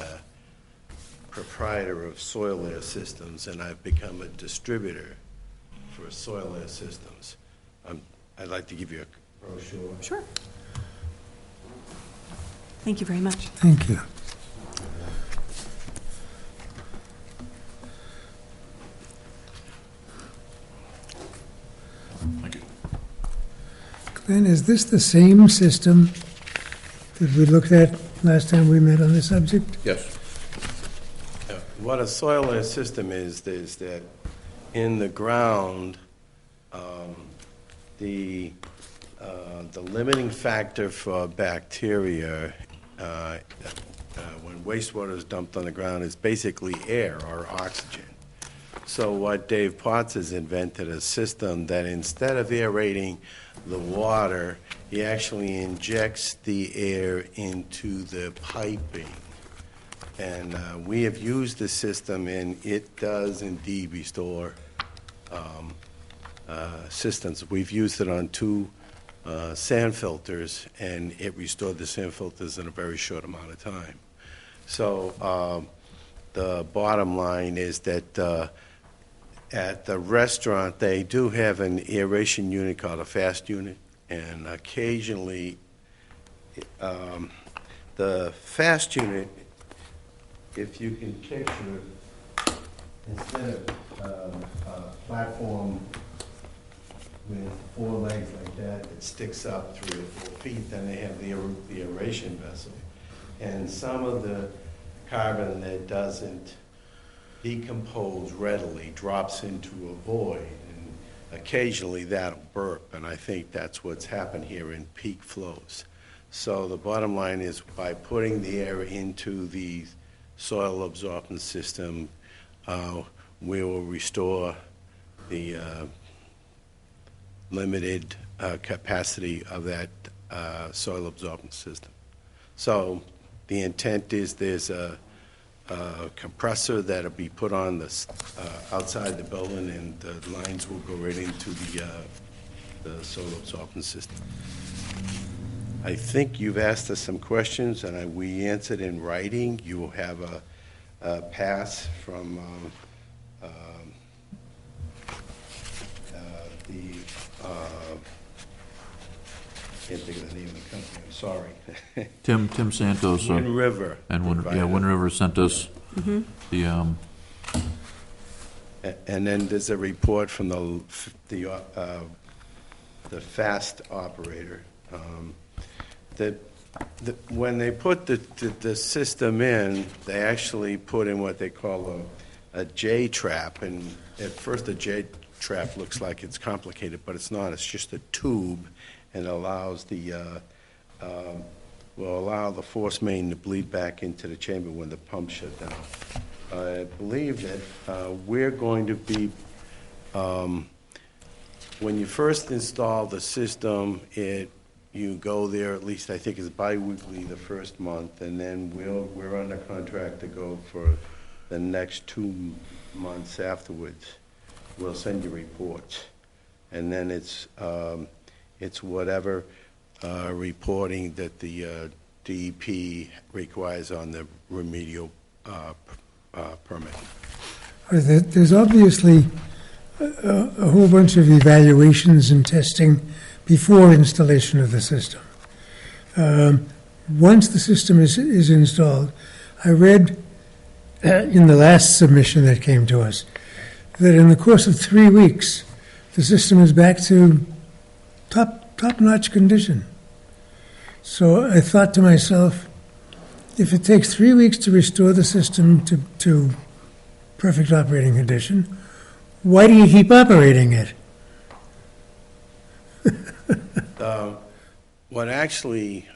proprietor of Soil Air Systems, and I've become a distributor for Soil Air Systems. I'd like to give you a brochure. Sure. Thank you very much. Thank you. Thank you. Glenn, is this the same system that we looked at last time we met on the subject? Yes. What a soil air system is that in the ground, the limiting factor for bacteria when wastewater is dumped on the ground is basically air or oxygen. So what Dave Potts has invented a system that instead of aerating the water, he actually injects the air into the piping. And we have used the system, and it does indeed restore systems. We've used it on 2 sand filters, and it restored the sand filters in a very short amount of time. So the bottom line is that at the restaurant, they do have an aeration unit called a fast unit, and occasionally the fast unit, if you can picture it, instead of a platform with 4 legs like that, it sticks up 3 or 4 feet, then they have the aeration vessel. And some of the carbon that doesn't decompose readily drops into a void, and occasionally that'll burp, and I think that's what's happened here in peak flows. So the bottom line is by putting the air into the soil absorbent system, we will restore the limited capacity of that soil absorbent system. So the intent is there's a compressor that'll be put on the outside the building, and the lines will go right into the soil absorbent system. I think you've asked us some questions, and we answered in writing. You will have a pass from can't think of the name of the company. I'm sorry. Tim Santos. Wind River. And Wind River sent us the And then there's a report from the fast operator that when they put the system in, they actually put in what they call a J trap, and at first a J trap looks like it's complicated, but it's not. It's just a tube, and allows will allow the force main to bleed back into the chamber when the pump shut down. I believe that we're going to be, when you first install the system, you go there, at least I think it's bi-weekly the first month, and then we're under contract to go for the next 2 months afterwards. We'll send you reports. And then it's whatever reporting that the DEP requires on the remedial permit. There's obviously a whole bunch of evaluations and testing before installation of the system. Once the system is installed, I read in the last submission that came to us that in the course of 3 weeks, the system is back to top-notch condition. So I thought to myself, if it takes 3 weeks to restore the system to perfect operating condition, why do you keep operating it? What actually,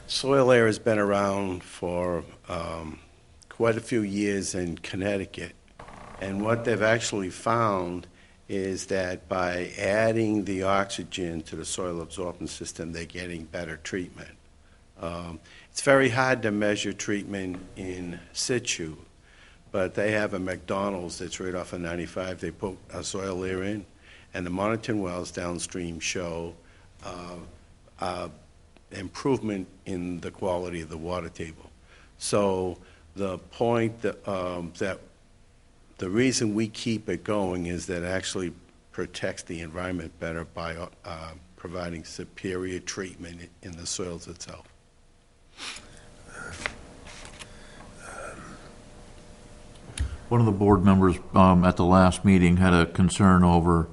soil air has been around for quite a few years in Connecticut. And what they've actually found is that by adding the oxygen to the soil absorption system, they're getting better treatment. It's very hard to measure treatment in situ, but they have a McDonald's that's right off of 95. They put a soil air in, and the monitoring wells downstream show improvement in the quality of the water table. So the point that the reason we keep it going is that it actually protects the environment better by providing superior treatment in the soils itself. One of the board members at the last meeting had a concern over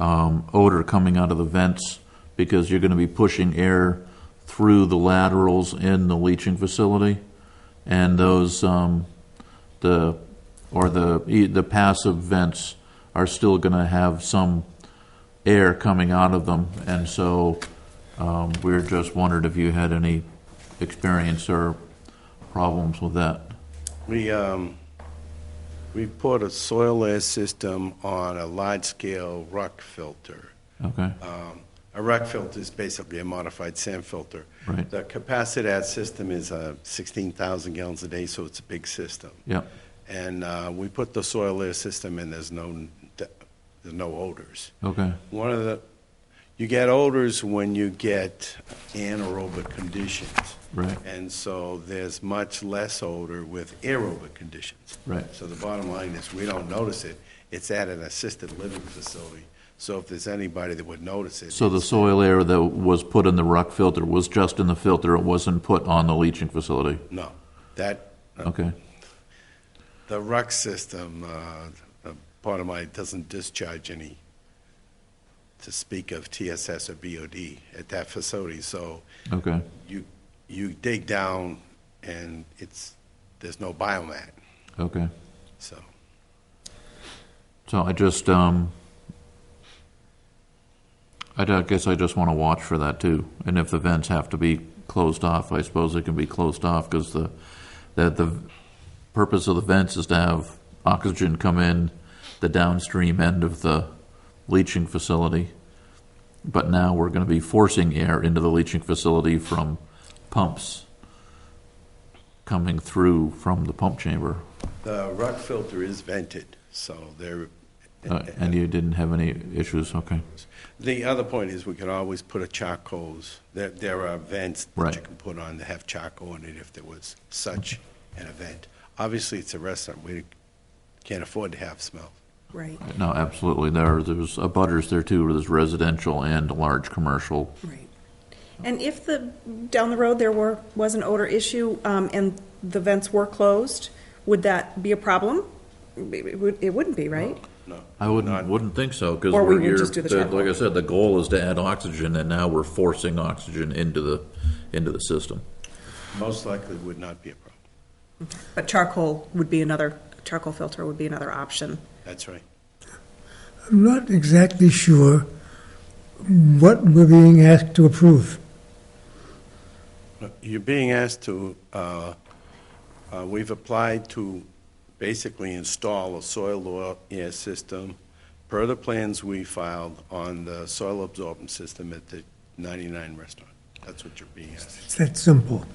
odor coming out of the vents because you're going to be pushing air through the laterals in the leaching facility, and those the passive vents are still going to have some air coming out of them, and so we're just wondered if you had any experience or problems with that. We put a soil air system on a large-scale rock filter. Okay. A rock filter is basically a modified sand filter. Right. The capacity of that system is 16,000 gallons a day, so it's a big system. Yeah. And we put the soil air system in. There's no odors. Okay. You get odors when you get anaerobic conditions. Right. And so there's much less odor with aerobic conditions. Right. So the bottom line is we don't notice it. It's at an assisted living facility. So if there's anybody that would notice it. So the soil air that was put in the rock filter was just in the filter. It wasn't put on the leaching facility. No. Okay. The rock system, part of mine doesn't discharge any, to speak of TSS or BOD at that facility. So Okay. you dig down and there's no biomat. Okay. So I just I guess I just want to watch for that too. And if the vents have to be closed off, I suppose they can be closed off because the purpose of the vents is to have oxygen come in the downstream end of the leaching facility. But now we're going to be forcing air into the leaching facility from pumps coming through from the pump chamber. the rock filter is vented, so there. And you didn't have any issues, okay. The other point is we can always put a charcoals. There are vents that Right. you can put on that have charcoal in it if there was such an event. Obviously, it's a restaurant. We can't afford to have smell. Right, No, absolutely. There's abutters there too, where there's residential and large commercial. right. And if down the road there was an odor issue, and the vents were closed, would that be a problem? It wouldn't be, right? No. I wouldn't think so, because Or we would just do the charcoal. like I said, the goal is to add oxygen, and now we're forcing oxygen into the system. Most likely would not be a problem. But charcoal filter would be another option. That's right. I'm not exactly sure what we're being asked to approve. You're being asked to, we've applied to basically install a soil air system per the plans we filed on the soil absorption system at the 99 restaurant. That's what you're being asked. It's that simple.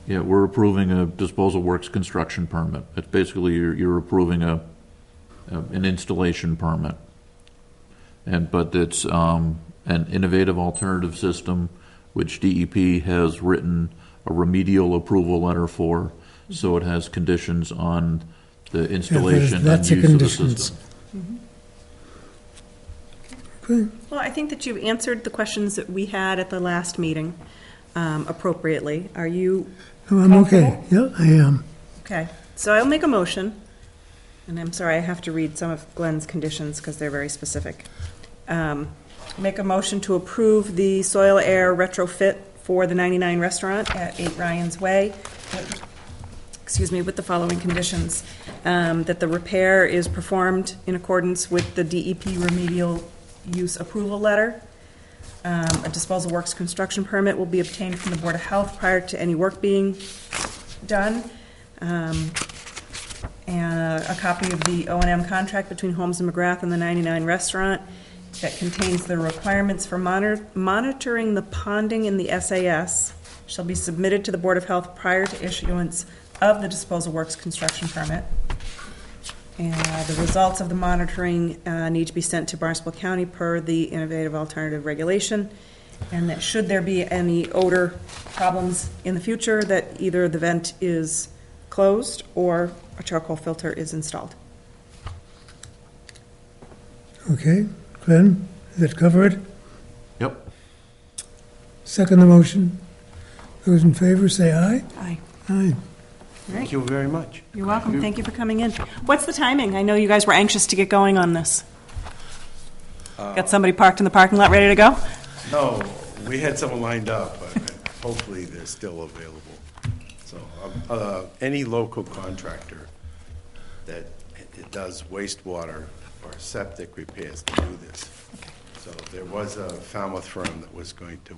Yeah, we're approving a disposal works construction permit. It's basically you're approving an installation permit. But it's an innovative alternative system, which DEP has written a remedial approval letter for. So it has conditions on the installation and that's a use of the conditions. system. Okay. Well, I think that you've answered the questions that we had at the last meeting appropriately. Are you Oh, I'm okay. Yeah, I am. okay? So I'll make a motion, and I'm sorry, I have to read some of Glenn's conditions because they're very specific. Make a motion to approve the soil air retrofit for the 99 restaurant at 8 Ryan's Way. Excuse me, with the following conditions. That the repair is performed in accordance with the DEP remedial use approval letter. A disposal works construction permit will be obtained from the Board of Health prior to any work being done. And a copy of the O&M contract between Holmes and McGrath and the 99 restaurant that contains the requirements for monitoring the ponding in the SAS shall be submitted to the Board of Health prior to issuance of the disposal works construction permit. And the results of the monitoring need to be sent to Barnstable County per the Innovative Alternative Regulation. And that should there be any odor problems in the future, that either the vent is closed or a charcoal filter is installed. Okay. Glenn, does that cover it? Yep. Second the motion. Those in favor, say aye. Aye. Aye. Thank you very much. You're welcome. Thank you for coming in. What's the timing? I know you guys were anxious to get going on this. Got somebody parked in the parking lot ready to go? No, we had someone lined up, but hopefully they're still available. So, any local contractor that does wastewater or septic repairs can do this. So there was a Falmouth firm that was going to,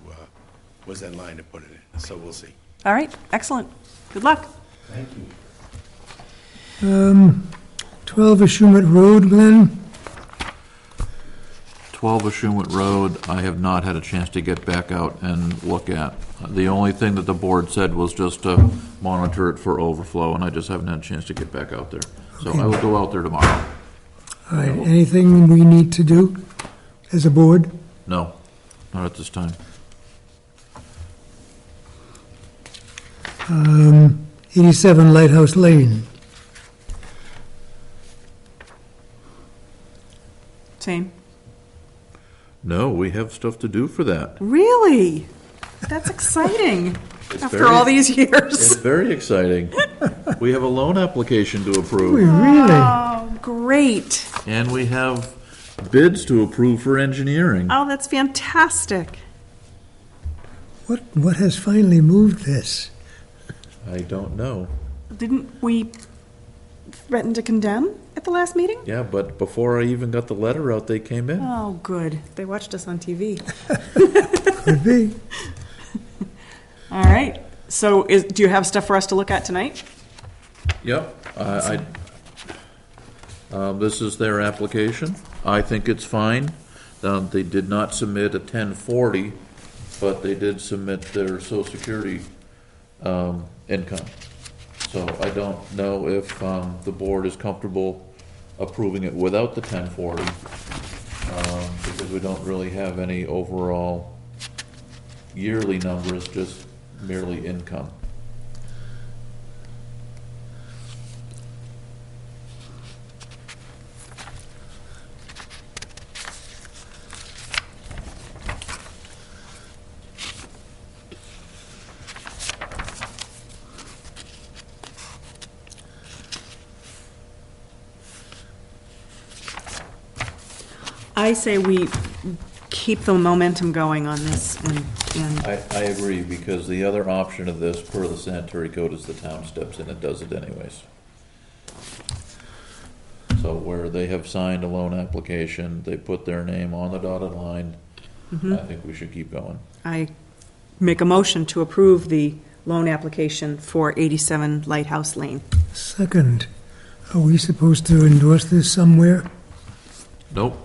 was in line to put it in, so we'll see. All right. Excellent. Good luck. Thank you. 12 Ashumet Road, Glenn. 12 Ashumet Road, I have not had a chance to get back out and look at. The only thing that the board said was just to monitor it for overflow, and I just haven't had a chance to get back out there. So I will go out there tomorrow. All right, anything we need to do as a board? No, not at this time. 87 Lighthouse Lane. Same. No, we have stuff to do for that. Really? That's exciting. It's After very- all these It's years. very exciting. We have a loan application to We approve, really? Oh, great. and we have bids to approve for engineering. Oh, that's fantastic. What has finally moved this? I don't know. Didn't we threaten to condemn at the last meeting? Yeah, but before I even got the letter out, they came in. Oh, good. They watched us on TV. Could be. All right. So do you have stuff for us to look at tonight? Yep. This is their application. I think it's fine. They did not submit a 1040, but they did submit their Social Security income. So I don't know if the board is comfortable approving it without the 1040, because we don't really have any overall yearly numbers, just merely income. I say we keep the momentum going on this and I agree, because the other option of this, per the sanitary code, is the town steps in and does it anyways. So where they have signed a loan application, they put their name on the dotted line, I think we should keep going. I make a motion to approve the loan application for 87 Lighthouse Lane. Second, are we supposed to endorse this somewhere? Nope.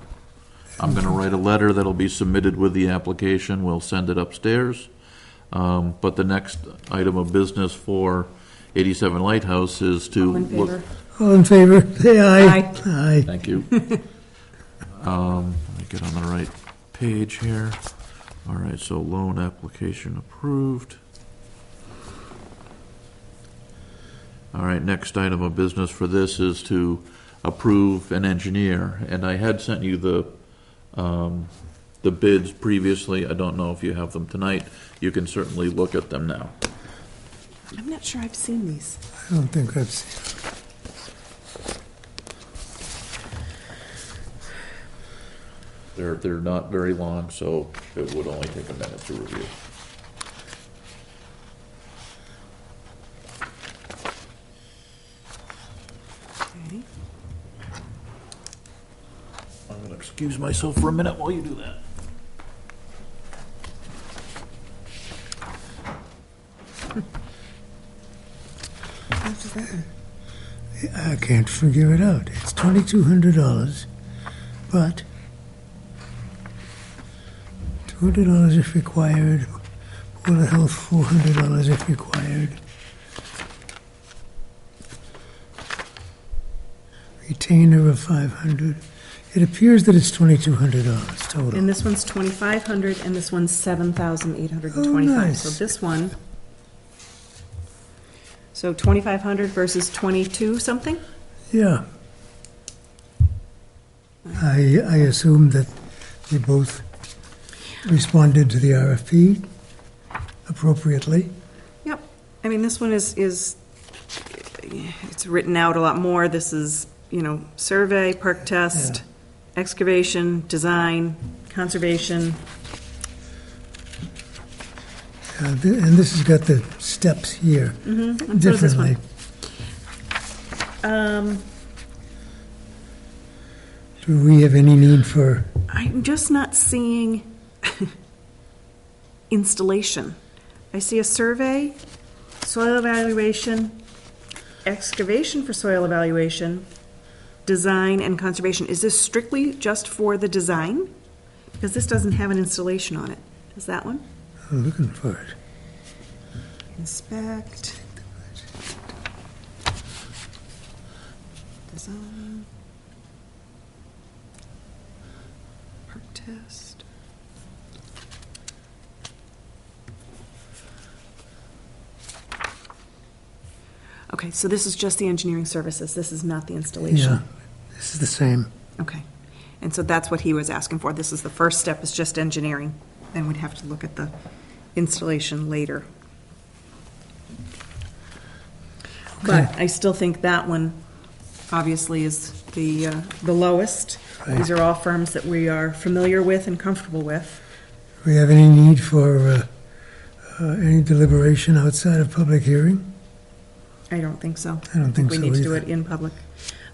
I'm gonna write a letter that'll be submitted with the application, we'll send it upstairs. But the next item of business for 87 Lighthouse is to All in look. favor? All in favor, say aye. Aye. Aye. Thank you. Let me get on the right page here. All right, so loan application approved. All right, next item of business for this is to approve an engineer, and I had sent you the bids previously. I don't know if you have them tonight. You can certainly look at them now. I'm not sure I've seen these. I don't think I've seen. They're not very long, so it would only take a minute to review. Okay. I'm going to excuse myself for a minute while you do that. How much is that one? I can't figure it out. It's $2,200, but $200 if required. Board of Health, $400 if required. Retainer of $500. It appears that it's $2,200 total. And this one's 2,500, and this one's 7,825. Oh, nice. So this one, so 2,500 versus 22 something? Yeah. I assume that they both responded to the RFP appropriately. Yep. I mean, this one is it's written out a lot more. This is, survey, perk test, excavation, design, conservation. And this has got the steps here And so does this differently. one. Do we have any need for, I'm just not seeing installation. I see a survey, soil evaluation, excavation for soil evaluation, design, and conservation. Is this strictly just for the design? Because this doesn't have an installation on it. Is that one? I'm looking for it. Inspect. Design. Perk test. Okay, so this is just the engineering services. This is not the installation. Yeah, this is the same. Okay. And so that's what he was asking for. This is the first step, is just engineering. Then we'd have to look at the installation later. But I still think that one obviously is the lowest. Right. These are all firms that we are familiar with and comfortable with. Do we have any need for any deliberation outside of public hearing? I don't think so. I don't think We so need to do either. it in public.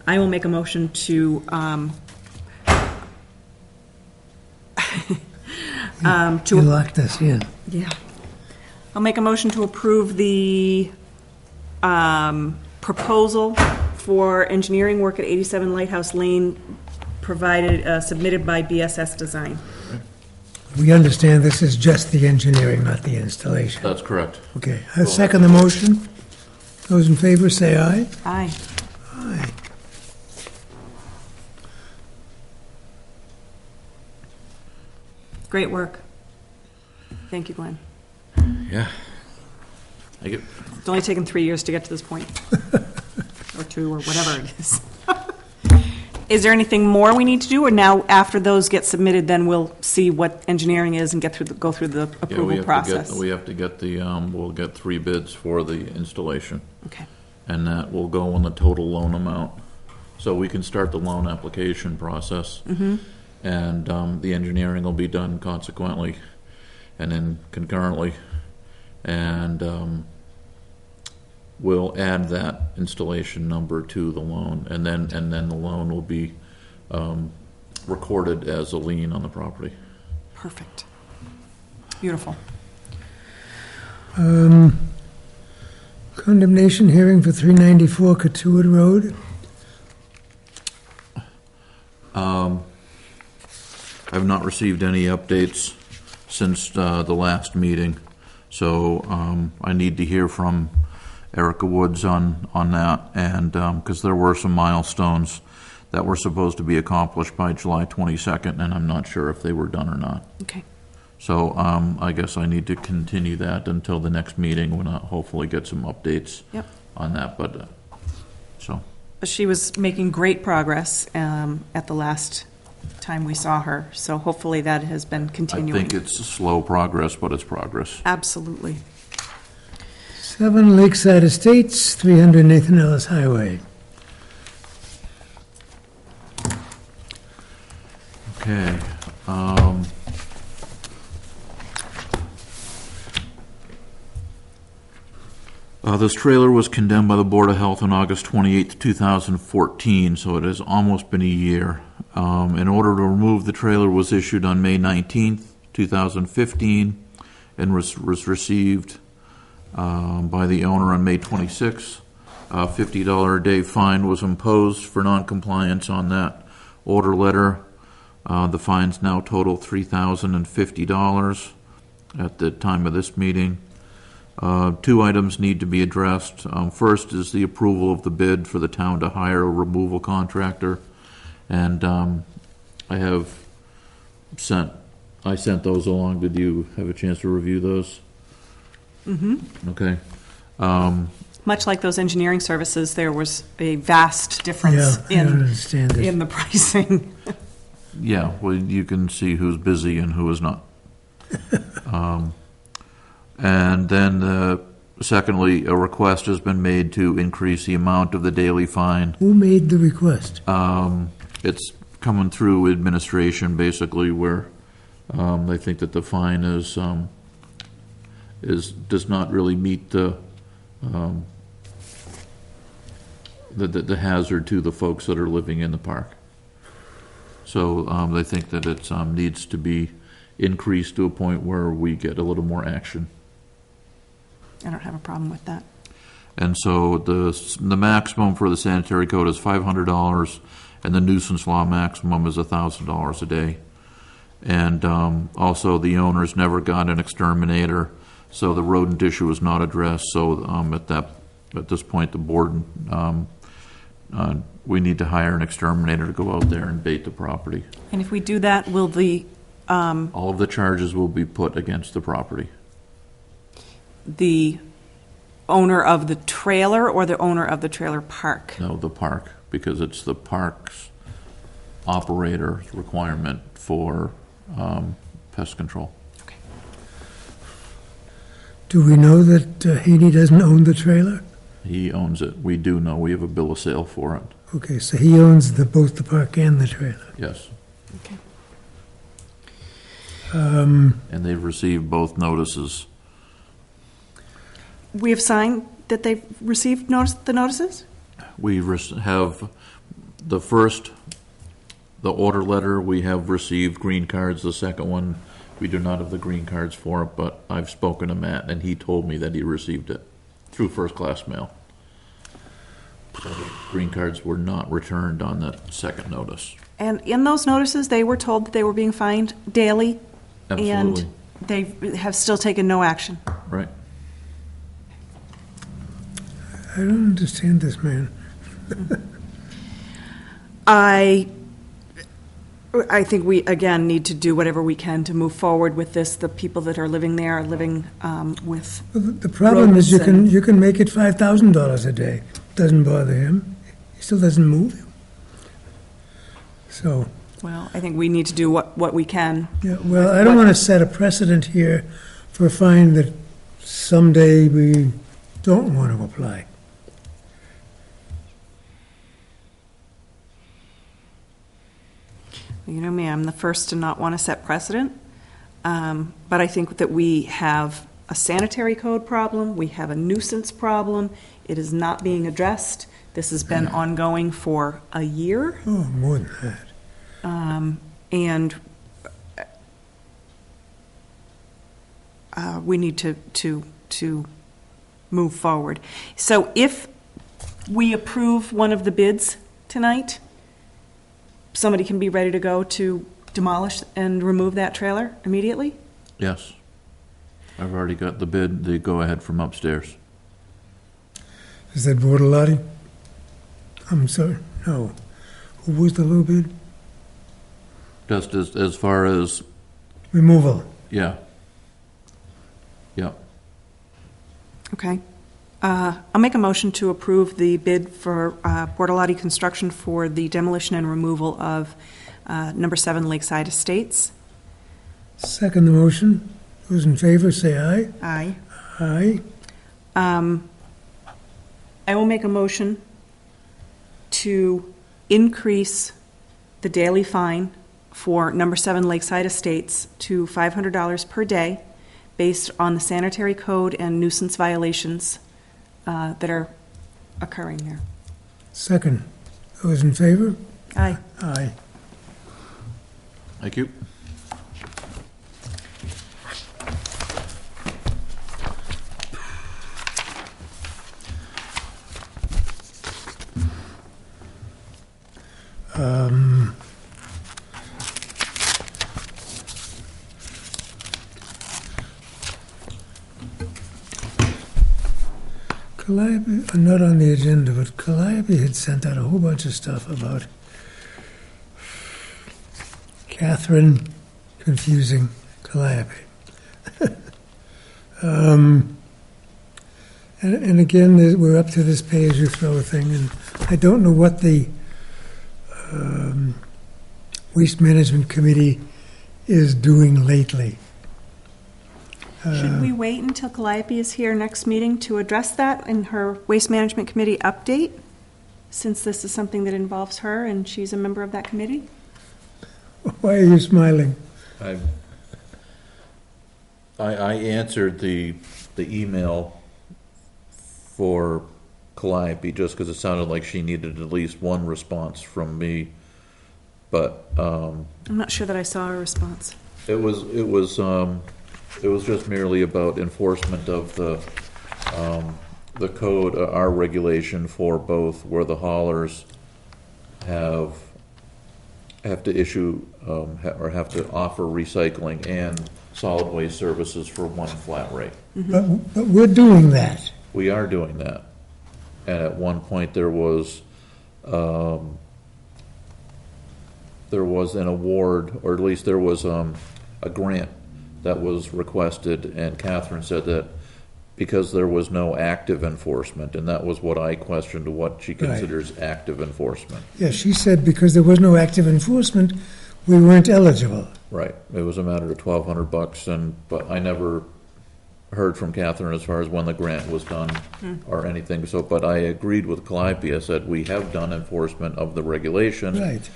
I will make a motion to, You locked us in. yeah. I'll make a motion to approve the proposal for engineering work at 87 Lighthouse Lane provided, submitted by BSS Design. We understand this is just the engineering, not the installation. That's correct. Okay, I second the motion. Those in favor say aye. Aye. Aye. Great work. Thank you, Glenn. Yeah. I get, It's only taken 3 years to get to this point. Or 2, or whatever it is. Is there anything more we need to do, or now, after those get submitted, then we'll see what engineering is and go through the yeah, approval process? we have to get the, we'll get 3 bids for the installation, Okay, and that will go on the total loan amount. So we can start the loan application process. And the engineering will be done consequently, and then concurrently. And we'll add that installation number to the loan, and then the loan will be recorded as a lien on the property. perfect. Beautiful. Condemnation hearing for 394 Katuitt Road. I've not received any updates since the last meeting, so I need to hear from Erica Woods on that, and because there were some milestones that were supposed to be accomplished by July 22nd, and I'm not sure if they were done or not. Okay, So I guess I need to continue that until the next meeting when I hopefully get some updates yep. on that, but, so. But she was making great progress at the last time we saw her, so hopefully that has been I continuing. think it's slow progress, but it's progress. Absolutely. 7 Lakeside Estates, 300 Nathan Ellis Highway. Okay. This trailer was condemned by the Board of Health on August 28th, 2014, so it has almost been a year. An order to remove the trailer was issued on May 19th, 2015, and was received by the owner on May 26th. A $50 a day fine was imposed for noncompliance on that order letter. The fines now total $3,050 at the time of this meeting. 2 items need to be addressed. First is the approval of the bid for the town to hire a removal contractor. And I sent those along. Did you have a chance to review those? Mm-hmm. Okay. Much like those engineering services, there was a vast difference Yeah, I don't understand it. in the pricing. Yeah, well, you can see who's busy and who is not. And then, secondly, a request has been made to increase the amount of the daily fine. Who made the request? It's coming through administration, basically, where they think that the fine does not really meet the hazard to the folks that are living in the park. So they think that it needs to be increased to a point where we get a little more action. I don't have a problem with that. And so the maximum for the sanitary code is $500, and the nuisance law maximum is $1,000 a day. And also, the owners never got an exterminator, so the rodent issue is not addressed. So at this point, the board, we need to hire an exterminator to go out there and bait the property. And if we do that, will the All of the charges will be put against the property. the owner of the trailer or the owner of the trailer park? No, the park, because it's the park's operator's requirement for pest control. Okay. Do we know that Haney doesn't own the trailer? He owns it. We do know. We have a bill of sale for it. Okay, so he owns both the park and the trailer. Yes. Okay. And they've received both notices. We have signed that they've received the notices? We have the order letter. We have received green cards. The second one, we do not have the green cards for it, but I've spoken to Matt, and he told me that he received it through first-class mail. So the green cards were not returned on that second notice. And in those notices, they were told that they were being fined daily? Absolutely. And they have still taken no action? Right. I don't understand this man. I think we, again, need to do whatever we can to move forward with this. The people that are living there are living with The problem is rodents you can make it $5,000 a day. Doesn't bother him. He still doesn't move him. So, well, I think we need to do what we can. yeah, well, I don't want to set a precedent here for a fine that someday we don't want to apply. You know me, I'm the first to not want to set precedent, but I think that we have a sanitary code problem, we have a nuisance problem, it is not being addressed. This has been ongoing for a year. Oh, more than that. And we need to move forward. So if we approve one of the bids tonight, somebody can be ready to go to demolish and remove that trailer immediately? Yes. I've already got the bid, the go-ahead from upstairs. Is that Bortolotti? I'm sorry, no. Who was the low bid? Just as far as, Removal. yeah. Yeah. Okay. I'll make a motion to approve the bid for Bortolotti Construction for the demolition and removal of number 7 Lakeside Estates. Second the motion. Those in favor, say aye. Aye. Aye. I will make a motion to increase the daily fine for number 7 Lakeside Estates to $500 per day based on the sanitary code and nuisance violations that are occurring there. Second. Those in favor? Aye. Aye. Thank you. Calliope, not on the agenda, but Calliope had sent out a whole bunch of stuff about Catherine confusing Calliope. And again, we're up to this pay-as-you-throw thing, and I don't know what the Waste Management Committee is doing lately. Should we wait until Calliope is here next meeting to address that in her Waste Management Committee update, since this is something that involves her and she's a member of that committee? Why are you smiling? I answered the email for Calliope just because it sounded like she needed at least one response from me, but I'm not sure that I saw a response. it was just merely about enforcement of the code, our regulation for both where the haulers have to issue or have to offer recycling and solid waste services for one flat rate. But we're doing that. We are doing that. And at one point there was an award, or at least there was a grant that was requested, and Catherine said that because there was no active enforcement, and that was what I questioned, what she considers active enforcement. Yeah, she said because there was no active enforcement, we weren't eligible. Right. It was a matter of $1,200, but I never heard from Catherine as far as when the grant was done or anything. So, but I agreed with Calliope. I said we have done enforcement of the regulation, Right.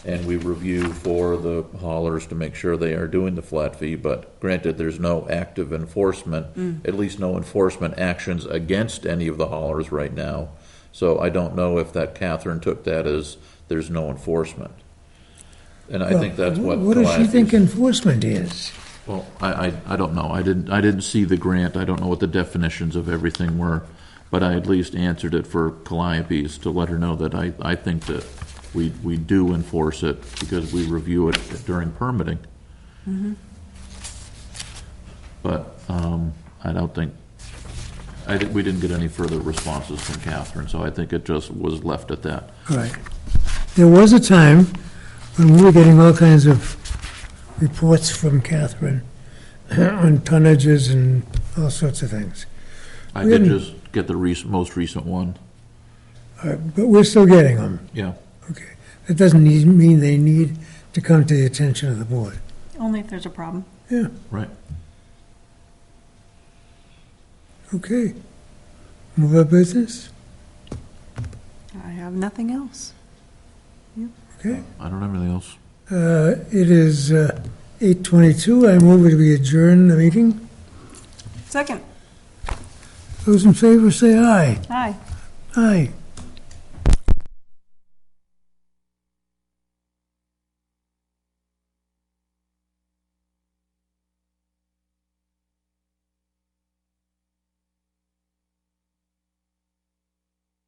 And we review for the haulers to make sure they are doing the flat fee. But granted, there's no active enforcement, at least no enforcement actions against any of the haulers right now. So I don't know if that Catherine took that as there's no enforcement. And I think that's what. What does she think enforcement is? Well, I don't know. I didn't see the grant. I don't know what the definitions of everything were, but I at least answered it for Calliope's to let her know that I think that we do enforce it because we review it during permitting. Mm-hmm. But I don't think we didn't get any further responses from Catherine, so I think it just was left at that. Right. There was a time when we were getting all kinds of reports from Catherine on tonnages and all sorts of things. I did just get the most recent one. But we're still getting them. Yeah. Okay. That doesn't mean they need to come to the attention of the board. Only if there's a problem. Yeah. Right. Okay. Move our business. I have nothing else. Okay. I don't have anything else. It is 8:22. I move that we adjourn the meeting. Second. Those in favor say aye. Aye. Aye.